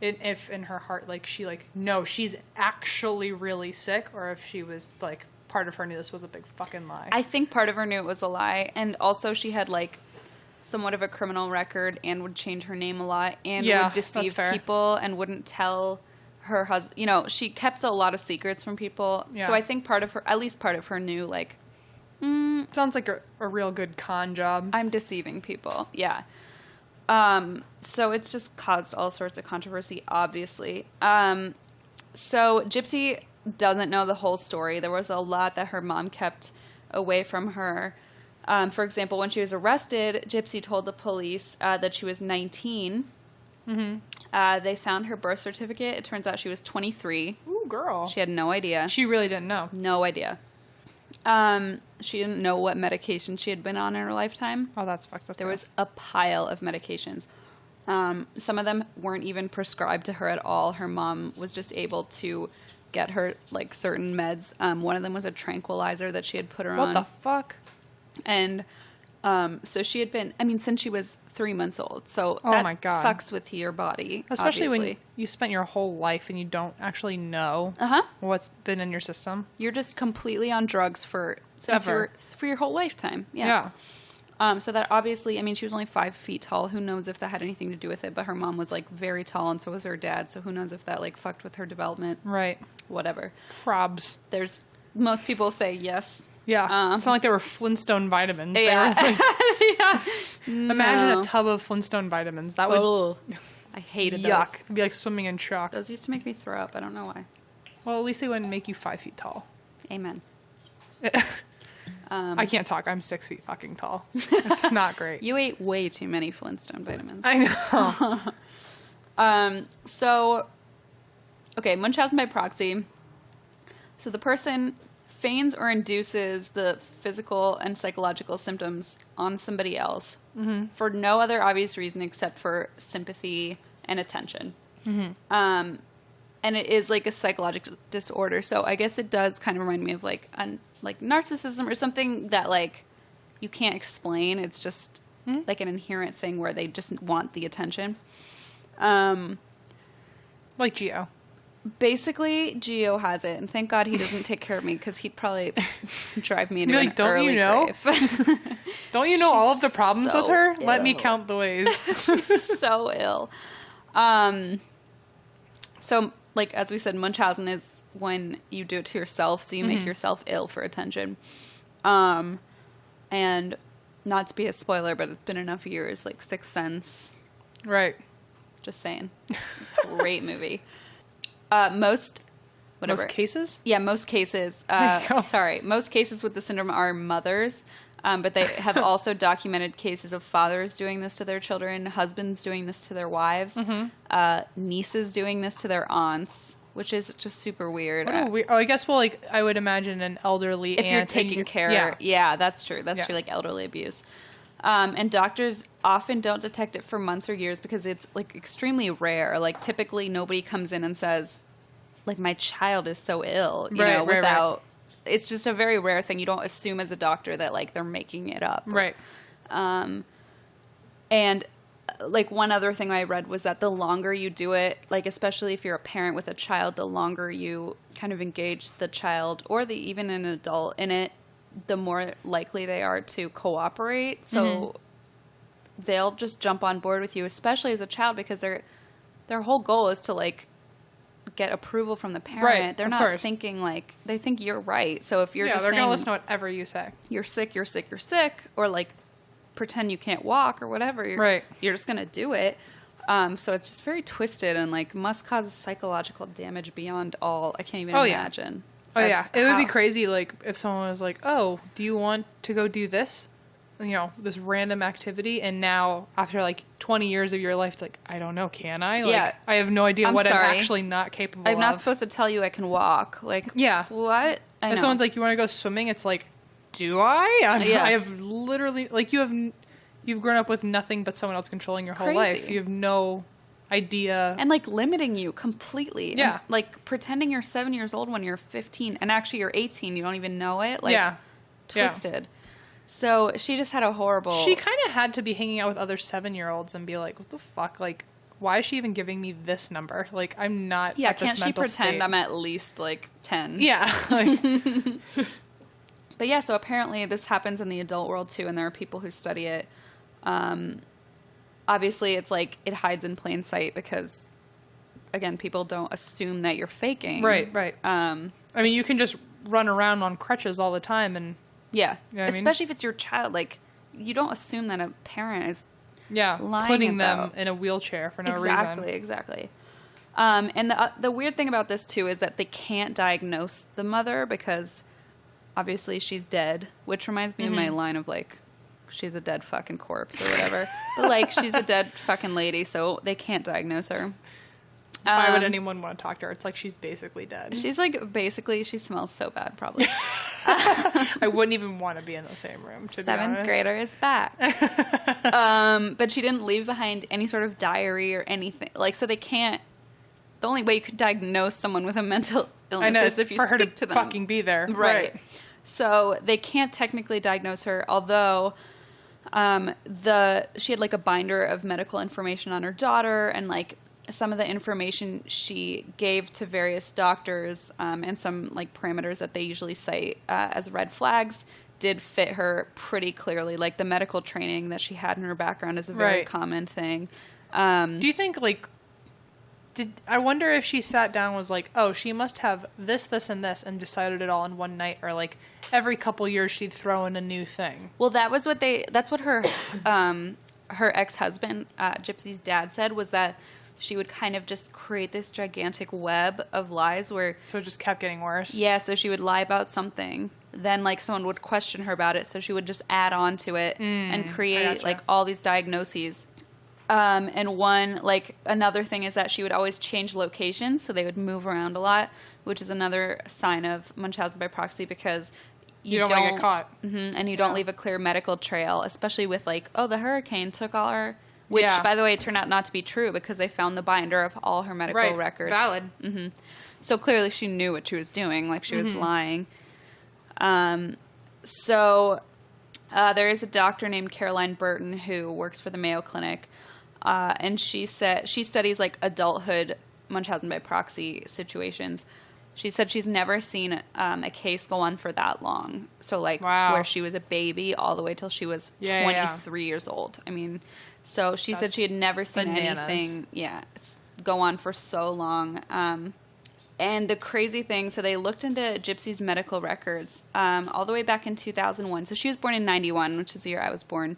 If in her heart, like, she, like, no, she's actually really sick, or if she was, like, part of her knew this was a big fucking lie. I think part of her knew it was a lie, and also she had, like, somewhat of a criminal record and would change her name a lot and would deceive people and wouldn't tell... her husband, you know, she kept a lot of secrets from people. Yeah. So I think at least part of her knew, like, sounds like a real good con job. I'm deceiving people. Yeah. So it's just caused all sorts of controversy, obviously. So Gypsy doesn't know the whole story. There was a lot that her mom kept away from her. For example, when she was arrested, Gypsy told the police that she was 19. They found her birth certificate. It turns out she was 23. Ooh, girl. She had no idea. She really didn't know. No idea. She didn't know what medication she had been on in her lifetime. Oh, that's fucked up. There was a pile of medications. Some of them weren't even prescribed to her at all. Her mom was just able to get her, like, certain meds. One of them was a tranquilizer that she had put her on. What the fuck? And... so she had been, I mean, since she was 3 months old. So oh that my God. fucks with your body. Especially obviously. when you spent your whole life and you don't actually know what's been in your system. You're just completely on drugs for your whole lifetime. Yeah. So that obviously, I mean, she was only 5 feet tall. Who knows if that had anything to do with it? But her mom was, like, very tall, and so was her dad. So who knows if that, like, fucked with her development? Right. Whatever. Probs. Most people say yes. Yeah, it's not like they were Flintstone vitamins. Yeah. They were like, Imagine a tub of Flintstone vitamins. That would... I hated yuck. those. It'd be like swimming in chalk. Those used to make me throw up. I don't know why. Well, at least they wouldn't make you 5 feet tall. Amen. I can't talk. I'm 6 feet fucking tall. It's not great. You ate way too many Flintstone vitamins. I know. So, okay, Munchausen by proxy. So the person feigns or induces the physical and psychological symptoms on somebody else for no other obvious reason except for sympathy and attention. And it is like a psychological disorder. So I guess it does kind of remind me of like narcissism or something that, like, you can't explain. It's just like an inherent thing where they just want the attention. Like Geo. basically, Geo has it, and thank God he doesn't take care of me because he'd probably drive me into an don't early you know? grave. Don't you know all of the problems so with her? ill. Let me count the ways. She's so ill. So, like, as we said, Munchausen is when you do it to yourself, so you make yourself ill for attention. And not to be a spoiler, but it's been enough years, like Sixth Sense. Right. Just saying. Great movie. Most cases? Yeah, most cases. Most cases with the syndrome are mothers. But they have also documented cases of fathers doing this to their children, husbands doing this to their wives, nieces doing this to their aunts, which is just super weird. I guess, well, like, I would imagine an elderly if aunt. you're taking care. Yeah, that's true. That's true, like elderly abuse. And doctors often don't detect it for months or years because it's, like, extremely rare. Like, typically nobody comes in and says, like, my child is so ill, you know, without... Right. It's just a very rare thing. You don't assume as a doctor that, like, they're making it up. Right. And, like, one other thing I read was that the longer you do it, like, especially if you're a parent with a child, the longer you kind of engage the child or even an adult in it, the more likely they are to cooperate. So they'll just jump on board with you, especially as a child, because their whole goal is to, like, get approval from the parent. Right, they're not thinking, like, they think you're right. So if you're just they're saying, gonna listen to whatever you say. You're sick, or, like, pretend you can't walk or whatever. You're just gonna do it. So it's just very twisted and, like, must cause psychological damage beyond all. I can't even imagine. It would be crazy, like, if someone was like, oh, do you want to go do this? You know, this random activity, and now after, like, 20 years of your life, it's like, I don't know, can I? Like, I have no idea I'm actually not capable of. I'm not supposed to tell you I can walk. Like, what? If someone's like, you want to go swimming? It's like, do I? I have literally, like, you've grown up with nothing but someone else controlling your whole life. You have no idea. And, like, limiting you completely. Yeah. And, like, pretending you're 7 years old when you're 15, and actually you're 18, you don't even know it. Like, twisted. Yeah. So she just had a horrible... She kind of had to be hanging out with other 7-year-olds and be like, what the fuck? Like, why is she even giving me this number? Like, I'm not at this mental state. Yeah, can't she pretend I'm at least, like, 10? Yeah. But yeah, so apparently this happens in the adult world too, and there are people who study it. Obviously, it's like it hides in plain sight because, again, people don't assume that you're faking. Right. I mean, you can just run around on crutches all the time and... Yeah, you know especially if it's your child. Like, you don't assume that a parent is lying putting about. them in a wheelchair for no reason. Exactly. And the weird thing about this, too, is that they can't diagnose the mother because, obviously, she's dead, which reminds me of my line of, like, she's a dead fucking corpse or whatever. But, like, she's a dead fucking lady, so they can't diagnose her. Why would anyone want to talk to her? It's like she's basically dead. She's like, basically, she smells so bad, probably. I wouldn't even want to be in the same room, to be honest. Seventh grader is back. But she didn't leave behind any sort of diary or anything. Like, so they can't... The only way you could diagnose someone with a mental illness is if you speak to them. Fucking be there. Right. So they can't technically diagnose her, although... she had, like, a binder of medical information on her daughter, and, like, some of the information she gave to various doctors and some, like, parameters that they usually cite as red flags did fit her pretty clearly. Like, the medical training that she had in her background is a very common thing. Do you think, like, I wonder if she sat down and was like, oh, she must have this, this, and this, and decided it all in one night, or, like, every couple years she'd throw in a new thing? Well, that's what her her ex-husband, Gypsy's dad, said, was that she would kind of just create this gigantic web of lies where... So it just kept getting worse? Yeah, so she would lie about something. Then, like, someone would question her about it, so she would just add on to it and create, like, all these diagnoses. And another thing is that she would always change locations, so they would move around a lot, which is another sign of Munchausen by proxy, because... You don't want to get caught. And you don't leave a clear medical trail, especially with, like, the hurricane took all our... Which, by the way, turned out not to be true because they found the binder of all her medical records. Valid. So clearly she knew what she was doing, like she was lying. So there is a doctor named Caroline Burton who works for the Mayo Clinic, and she studies, like, adulthood Munchausen by proxy situations. She said she's never seen a case go on for that long. So, like, where she was a baby all the way till she was 23 years old. I mean, so she said she had never seen anything, go on for so long. And the crazy thing, so they looked into Gypsy's medical records all the way back in 2001. So she was born in 91, which is the year I was born.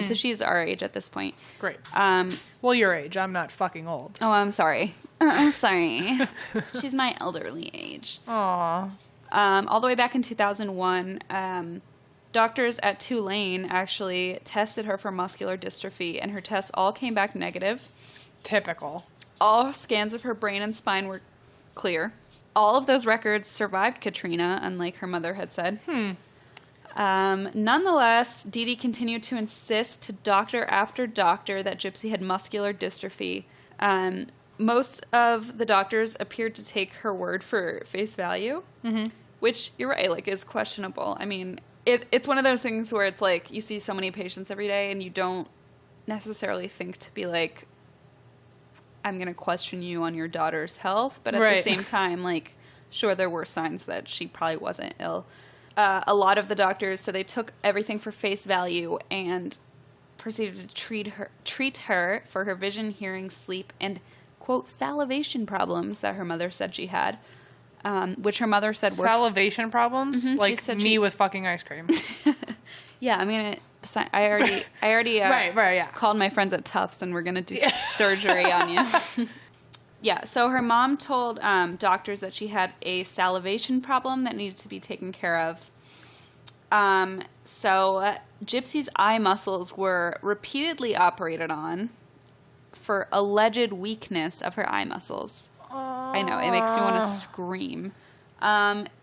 So she's our age at this point. Great. Well, your age. I'm not fucking old. Oh, I'm sorry. I'm sorry. She's my elderly age. Aww. All the way back in 2001, doctors at Tulane actually tested her for muscular dystrophy, and her tests all came back negative. Typical. All scans of her brain and spine were clear. All of those records survived Katrina, unlike her mother had said. Nonetheless, Dee Dee continued to insist to doctor after doctor that Gypsy had muscular dystrophy. Most of the doctors appeared to take her word for face value, which, you're right, like, is questionable. I mean, it's one of those things where it's like you see so many patients every day and you don't necessarily think to be like, I'm going to question you on your daughter's health. But at the same time, like, sure, there were signs that she probably wasn't ill. A lot of the doctors, so they took everything for face value and proceeded to treat her for her vision, hearing, sleep, and, quote, salivation problems that her mother said she had, which her mother said were... Salivation problems? Like me with fucking ice cream. Yeah, I mean, I already called my friends at Tufts and we're going to do surgery on you. Yeah, so her mom told doctors that she had a salivation problem that needed to be taken care of. So Gypsy's eye muscles were repeatedly operated on for alleged weakness of her eye muscles. I know, it makes me want to scream.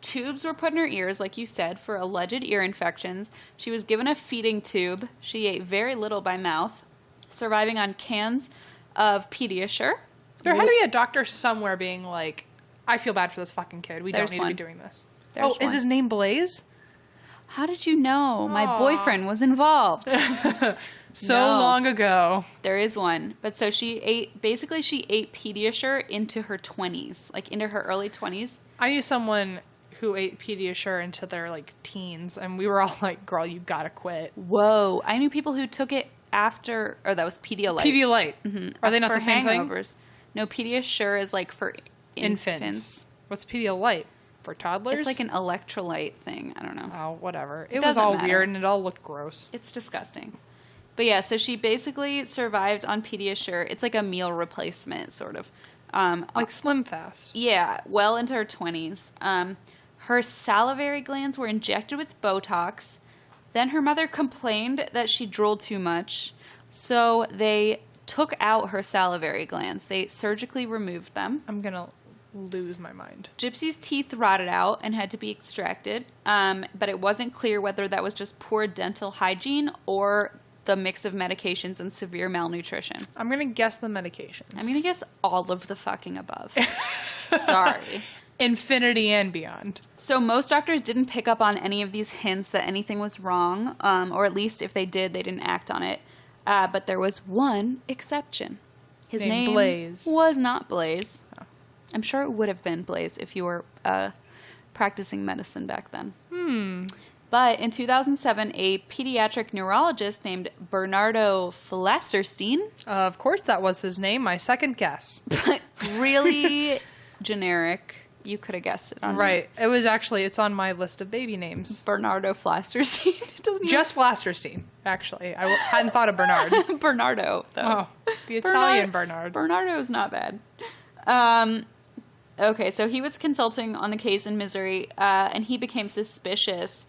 Tubes were put in her ears, like you said, for alleged ear infections. She was given a feeding tube. She ate very little by mouth, surviving on cans of Pediasure. There had to be a doctor somewhere being like, I feel bad for this fucking kid. We don't need to be doing this. Is his name Blaze? How did you know? My boyfriend was involved. Long ago. There is one. But so she ate Pediasure into her 20s, like into her early 20s. I knew someone who ate Pediasure into their like teens, and we were all like, girl, you gotta quit. Whoa. I knew people who took it after, or that was Pedialyte. Pedialyte. Mm-hmm. Are they not the same hangovers. thing? No, Pediasure is like for infants. What's Pedialyte? For toddlers? It's like an electrolyte thing. I don't know. Oh, whatever. It was all weird and it all looked gross. It's disgusting. But yeah, so she basically survived on Pediasure. It's like a meal replacement, sort of. Like Slim Fast. Yeah, well into her 20s. Her salivary glands were injected with Botox. Then her mother complained that she drooled too much. So they took out her salivary glands. They surgically removed them. I'm going to lose my mind. Gypsy's teeth rotted out and had to be extracted. But it wasn't clear whether that was just poor dental hygiene or the mix of medications and severe malnutrition. I'm going to guess the medications. I'm going to guess all of the fucking above. Sorry. Infinity and beyond. So most doctors didn't pick up on any of these hints that anything was wrong, or at least if they did, they didn't act on it. But there was one exception. His name Blaze. Was not Blaze. Oh. I'm sure it would have been Blaze if you were practicing medicine back then. But in 2007, a pediatric neurologist named Bernardo Flasterstein. Of course that was his name. My second guess. Really generic. You could have guessed it on right. It was actually, it's on my list of baby names. Bernardo Flasterstein. Just Flasterstein, actually. I hadn't thought of Bernard. Bernardo, though. Oh, the Italian Bernard. Bernardo's not bad. Okay, so he was consulting on the case in Missouri, and he became suspicious.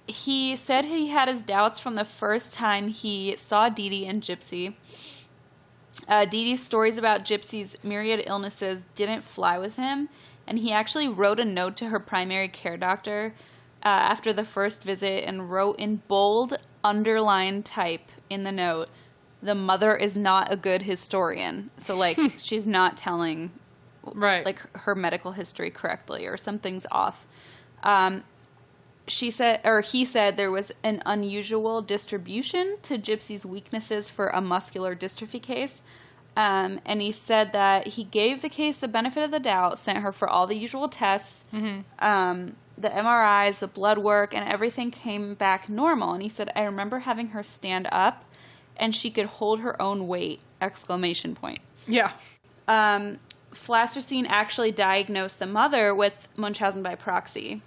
He said he had his doubts from the first time he saw Dee Dee and Gypsy. Dee Dee's stories about Gypsy's myriad illnesses didn't fly with him, and he actually wrote a note to her primary care doctor after the first visit and wrote in bold, underlined type in the note, "The mother is not a good historian." So, like, she's not telling, like, her medical history correctly, or something's off. He said there was an unusual distribution to Gypsy's weaknesses for a muscular dystrophy case. And he said that he gave the case the benefit of the doubt, sent her for all the usual tests, the MRIs, the blood work, and everything came back normal. And he said, I remember having her stand up, and she could hold her own weight, ! Yeah. Flasterstein actually diagnosed the mother with Munchausen by proxy.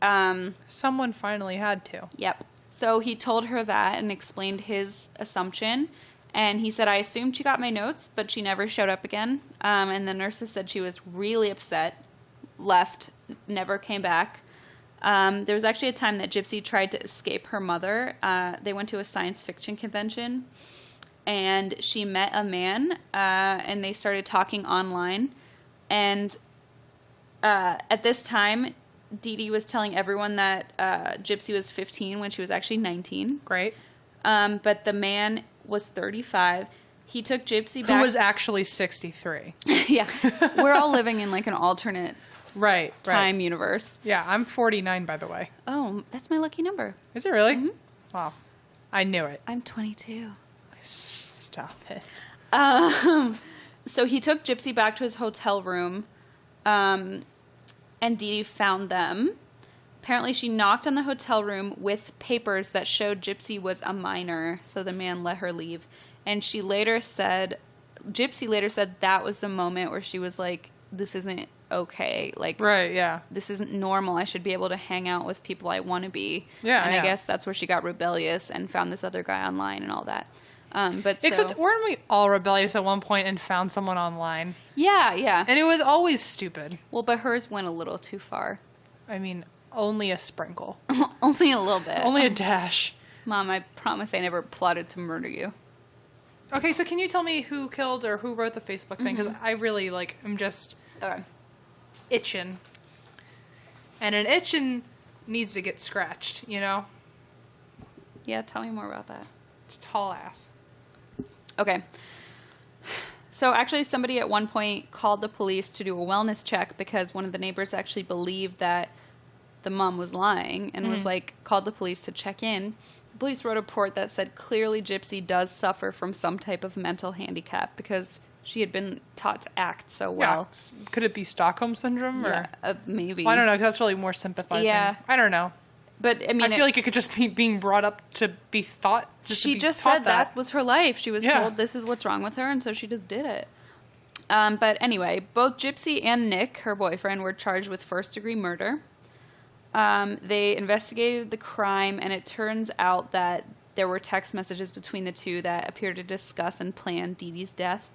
Someone finally had to. Yep. So he told her that and explained his assumption. And he said, I assumed she got my notes, but she never showed up again. And the nurses said she was really upset, left, never came back. There was actually a time that Gypsy tried to escape her mother. They went to a science fiction convention, and she met a man, and they started talking online. And at this time, Dee Dee was telling everyone that Gypsy was 15 when she was actually 19. Great. But the man was 35. He took Gypsy back. Who was actually 63. Yeah. We're all living in like an alternate time universe. Yeah, I'm 49, by the way. Oh, that's my lucky number. Is it really? Mm-hmm. Wow. I knew it. I'm 22. Stop it. So he took Gypsy back to his hotel room, and Dee Dee found them. Apparently, she knocked on the hotel room with papers that showed Gypsy was a minor, so the man let her leave. And Gypsy later said that was the moment where she was like, this isn't okay. Like, right, yeah. This isn't normal. I should be able to hang out with people I want to be. Yeah, and I guess that's where she got rebellious and found this other guy online and all that. Except, weren't we all rebellious at one point and found someone online? Yeah, yeah. And it was always stupid. Well, but hers went a little too far. I mean, only a sprinkle. Only a little bit. Only a dash. Mom, I promise I never plotted to murder you. Okay, so can you tell me who killed or who wrote the Facebook thing? Because I really, I'm just itching. And an itching needs to get scratched, you know? Yeah, tell me more about that. It's tall ass. Okay. So actually somebody at one point called the police to do a wellness check because one of the neighbors actually believed that the mom was lying and was like, called the police to check in. The police wrote a report that said clearly Gypsy does suffer from some type of mental handicap because she had been taught to act so well. Yeah. Could it be Stockholm Syndrome? Or maybe. Well, I don't know, 'cause that's really more sympathizing. Yeah. I don't know. But I mean, I feel like it could just be being brought up to be thought. She just said that was her life. She was told this is what's wrong with her, and so she just did it. But anyway, both Gypsy and Nick, her boyfriend, were charged with first-degree murder. They investigated the crime, and it turns out that there were text messages between the two that appeared to discuss and plan Dee Dee's death.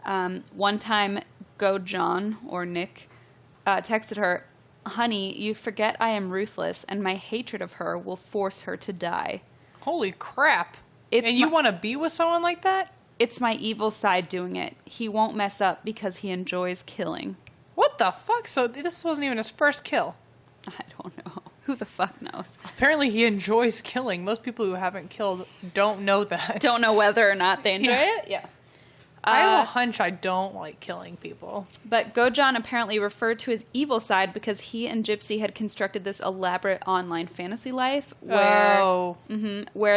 One time, Go John, or Nick, texted her, "Honey, you forget I am ruthless, and my hatred of her will force her to die." Holy crap. And you want to be with someone like that? It's my evil side doing it. He won't mess up because he enjoys killing. What the fuck? So this wasn't even his first kill. I don't know. Who the fuck knows? Apparently he enjoys killing. Most people who haven't killed don't know that. Don't know whether or not they enjoy it? Yeah. I have a hunch I don't like killing people. But Gojan apparently referred to his evil side because he and Gypsy had constructed this elaborate online fantasy life where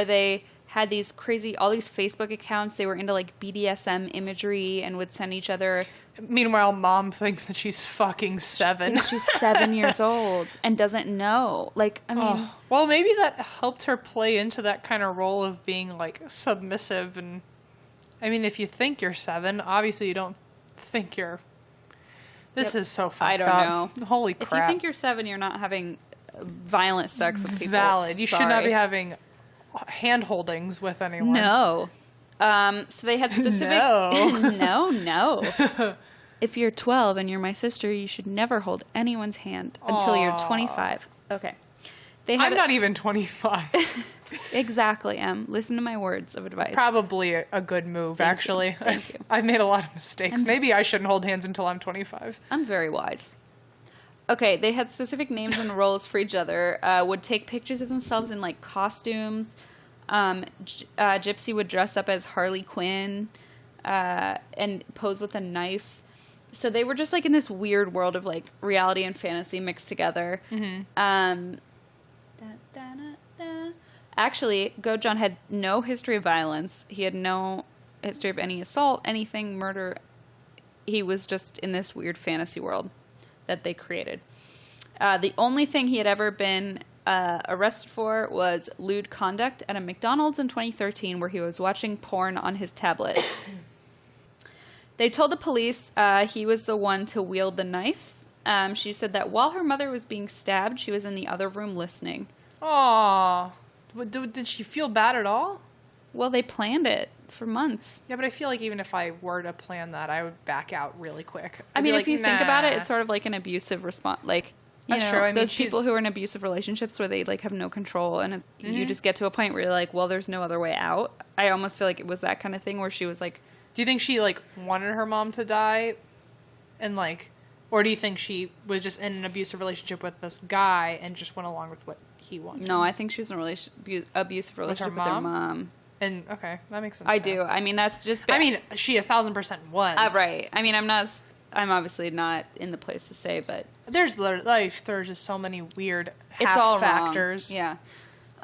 they had these crazy, all these Facebook accounts. They were into like BDSM imagery and would send each other. Meanwhile, mom thinks that she's fucking 7. She thinks she's 7 years old and doesn't know. Like, I mean. Well, maybe that helped her play into that kind of role of being like submissive and. I mean, if you think you're 7, obviously you don't think you're... This is so fucked up. I don't know. Holy crap. If you think you're 7, you're not having violent sex with people. Valid. You should not be having hand-holdings with anyone. No. So they had specific... No. If you're 12 and you're my sister, you should never hold anyone's hand until you're 25. Okay. I'm not even 25. Exactly, Listen to my words of advice. Probably a good move, actually. Thank you. I've made a lot of mistakes. Maybe I shouldn't hold hands until I'm 25. I'm very wise. Okay, they had specific names and roles for each other. Would take pictures of themselves in, like, costumes. Gypsy would dress up as Harley Quinn and pose with a knife. So they were just, like, in this weird world of, like, reality and fantasy mixed together. Mm-hmm. Actually, Gojan had no history of violence. He history of any assault, anything, murder. He was just in this weird fantasy world that they created. The only thing he had ever been arrested for was lewd conduct at a McDonald's in 2013 where he was watching porn on his tablet. They told the police he was the one to wield the knife. She said that while her mother was being stabbed, she was in the other room listening. Aww. Did she feel bad at all? Well, they planned it for months. Yeah, but I feel like even if I were to plan that, I would back out really quick. I mean, if you think about it, it's sort of like an abusive response. Like, you know, true. I mean, those people who are in abusive relationships where they, like, have no control and you just get to a point where you're like, well, there's no other way out. I almost feel like it was that kind of thing where she was like... Do you think she, like, wanted her mom to die? And, like... Or do you think she was just in an abusive relationship with this guy and just went along with what he wanted? No, I think she was in an abusive relationship with her mom. And, okay, that makes sense. I do. I mean, that's just... I mean, she 1,000% was. Right. I mean, I'm obviously not in the place to say, but... There's just so many weird factors. Wrong.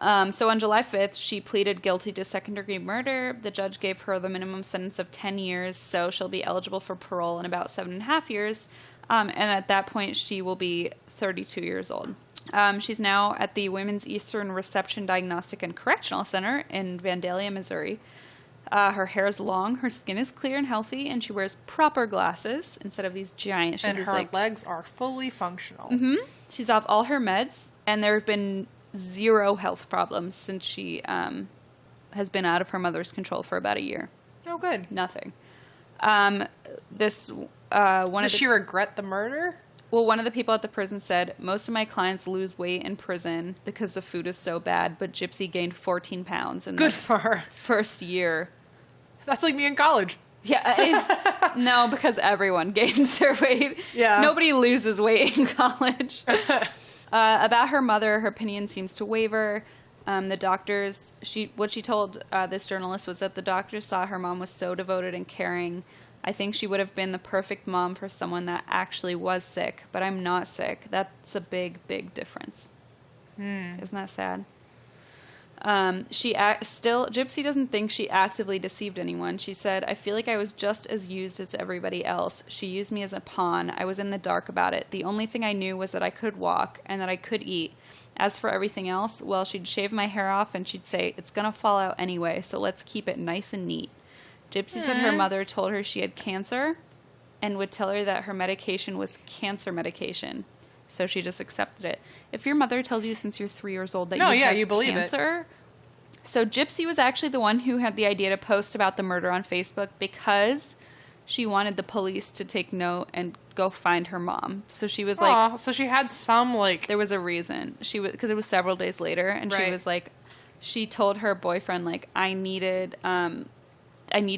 Yeah. So on July 5th, she pleaded guilty to second-degree murder. The judge gave her the minimum sentence of 10 years, so she'll be eligible for parole in about 7.5 years. And at that point, she will be 32 years old. She's now at the Women's Eastern Reception Diagnostic and Correctional Center in Vandalia, Missouri. Her hair is long, her skin is clear and healthy, and she wears proper glasses instead of these giant... And her legs are fully functional. Mm-hmm. She's off all her meds, and there have been 0 health problems since she has been out of her mother's control for about a year. Oh, good. Nothing. Does she regret the murder? Well, one of the people at the prison said, most of my clients lose weight in prison because the food is so bad, but Gypsy gained 14 pounds in the for her. First year. That's like me in college. Yeah. No, because everyone gains their weight. Yeah. Nobody loses weight in college. About her mother, her opinion seems to waver. The doctors, what she told this journalist was that the doctors saw her mom was so devoted and caring. I think she would have been the perfect mom for someone that actually was sick, but I'm not sick. That's a big, big difference. Isn't that sad? Gypsy doesn't think she actively deceived anyone. She said, I feel like I was just as used as everybody else. She used me as a pawn. I was in the dark about it. The only thing I knew was that I could walk and that I could eat. As for everything else, well, she'd shave my hair off and she'd say, it's going to fall out anyway, so let's keep it nice and neat. Gypsy said her mother told her she had cancer and would tell her that her medication was cancer medication. So she just accepted it. If your mother tells you since you're 3 years old that you believe cancer... So Gypsy was actually the one who had the idea to post about the murder on Facebook because she wanted the police to take note and go find her mom. So she was like... so she had some, like... There was a reason. Because it was several days later, and she was like... She told her boyfriend, like, I need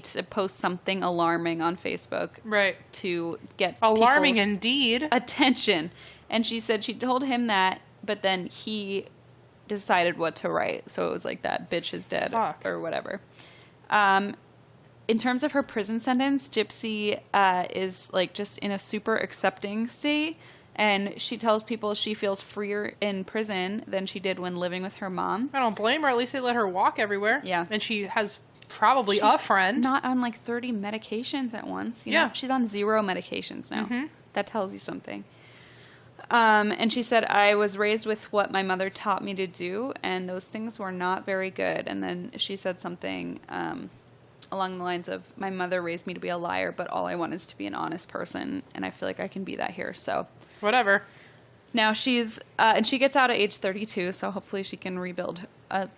to post something alarming on Facebook. Right. To get alarming indeed. Attention. And she said she told him that, but then he decided what to write. So it was like that bitch is dead. Fuck. Or whatever. In terms of her prison sentence, Gypsy is like just in a super accepting state. And she tells people she feels freer in prison than she did when living with her mom. I don't blame her. At least they let her walk everywhere. Yeah. And she has probably a friend. Not on like 30 medications at once. You know? She's on 0 medications now. Mm-hmm. That tells you something. And she said, I was raised with what my mother taught me to do, and those things were not very good. And then she said something along the lines of, my mother raised me to be a liar, but all I want is to be an honest person, and I feel like I can be that here. So whatever. Now she's, and she gets out at age 32, so hopefully she can rebuild a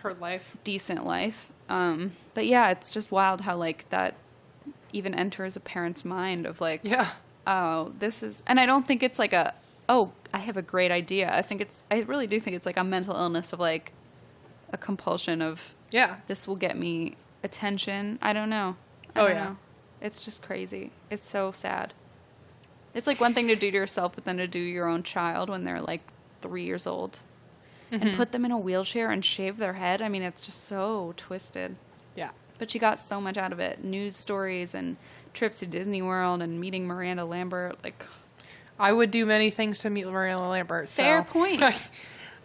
her life. Decent life. But yeah, it's just wild how like that even enters a parent's mind of like, oh, this is, and I don't think it's like I have a great idea. I really do think it's like a mental illness of like a compulsion of, this will get me attention. I don't know. I don't know. It's just crazy. It's so sad. It's like one thing to do to yourself, but then to do your own child when they're like 3 years old. Mm-hmm. And put them in a wheelchair and shave their head. I mean, it's just so twisted. Yeah. But she got so much out of it. News stories and trips to Disney World and meeting Miranda Lambert. Like, I would do many things to meet Miranda Lambert. Fair point.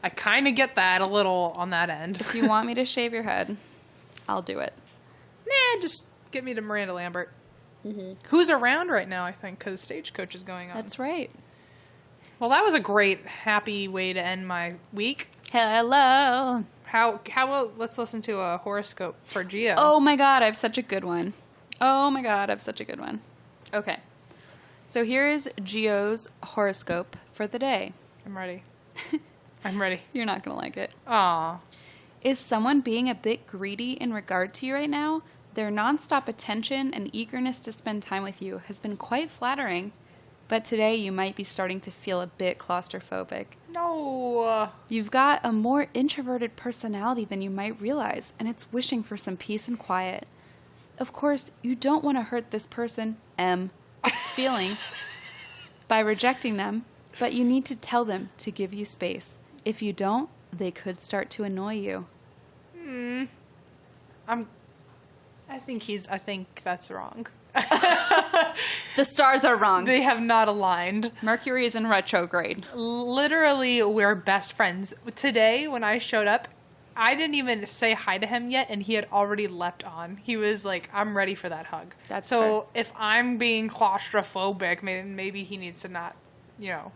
I kind of get that a little on that end. If you want me to shave your head, I'll do it. nah, just get me to Miranda Lambert. Mm-hmm. Who's around right now, I think, because Stagecoach is going on. That's right. Well, that was a great, happy way to end my week. Hello. How well, let's listen to a horoscope for Geo. Oh my god, I have such a good one. Okay. So here is Geo's horoscope for the day. I'm ready. I'm ready. You're not going to like it. Aw. Is someone being a bit greedy in regard to you right now? Their nonstop attention and eagerness to spend time with you has been quite flattering, but today you might be starting to feel a bit claustrophobic. No. You've got a more introverted personality than you might realize, and it's wishing for some peace and quiet. Of course, you don't want to hurt this person, feelings, by rejecting them, but you need to tell them to give you space. If you don't, they could start to annoy you. I think that's wrong. The stars are wrong. They have not aligned. Mercury is in retrograde. Literally, we're best friends. Today, when I showed up, I didn't even say hi to him yet, and he had already leapt on. He was like, I'm ready for that hug. That's so fair. If I'm being claustrophobic, maybe he needs to not,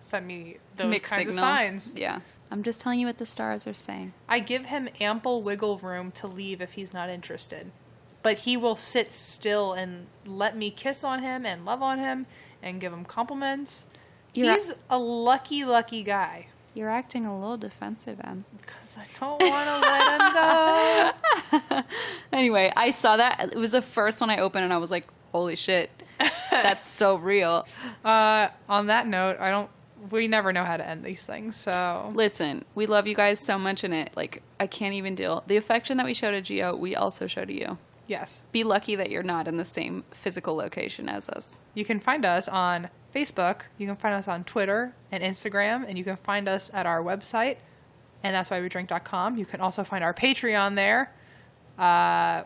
send me those Mixed kinds signals. of signs. Yeah. I'm just telling you what the stars are saying. I give him ample wiggle room to leave if he's not interested. But he will sit still and let me kiss on him and love on him and give him compliments. He's a lucky, lucky guy. You're acting a little defensive, Em. Because I don't want to let him go. Anyway, I saw that. It was the first one I opened, and I was like, holy shit. That's so real. On that note, we never know how to end these things, so. Listen, we love you guys so much in it. Like, I can't even deal. The affection that we show to Gio, we also show to you. Yes. Be lucky that you're not in the same physical location as us. You can find us on Facebook. You can find us on Twitter and Instagram. And you can find us at our website. And that's why we drink.com. You can also find our Patreon there. Our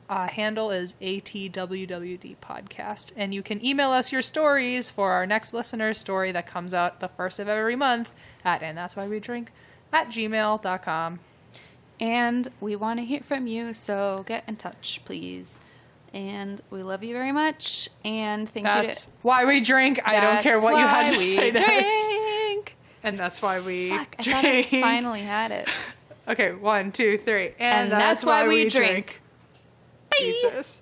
handle is ATWWD podcast. And you can email us your stories for our next listener's story that comes out the first of every month at andthat'swhywedrink@gmail.com. And we want to hear from you, so get in touch, please. And we love you very much. And thank you. That's why we drink. I don't care what you had to say next. Drink. And that's why we Fuck, drink. I thought I finally had it. Okay, 1, 2, 3. And that's why we drink. Jesus.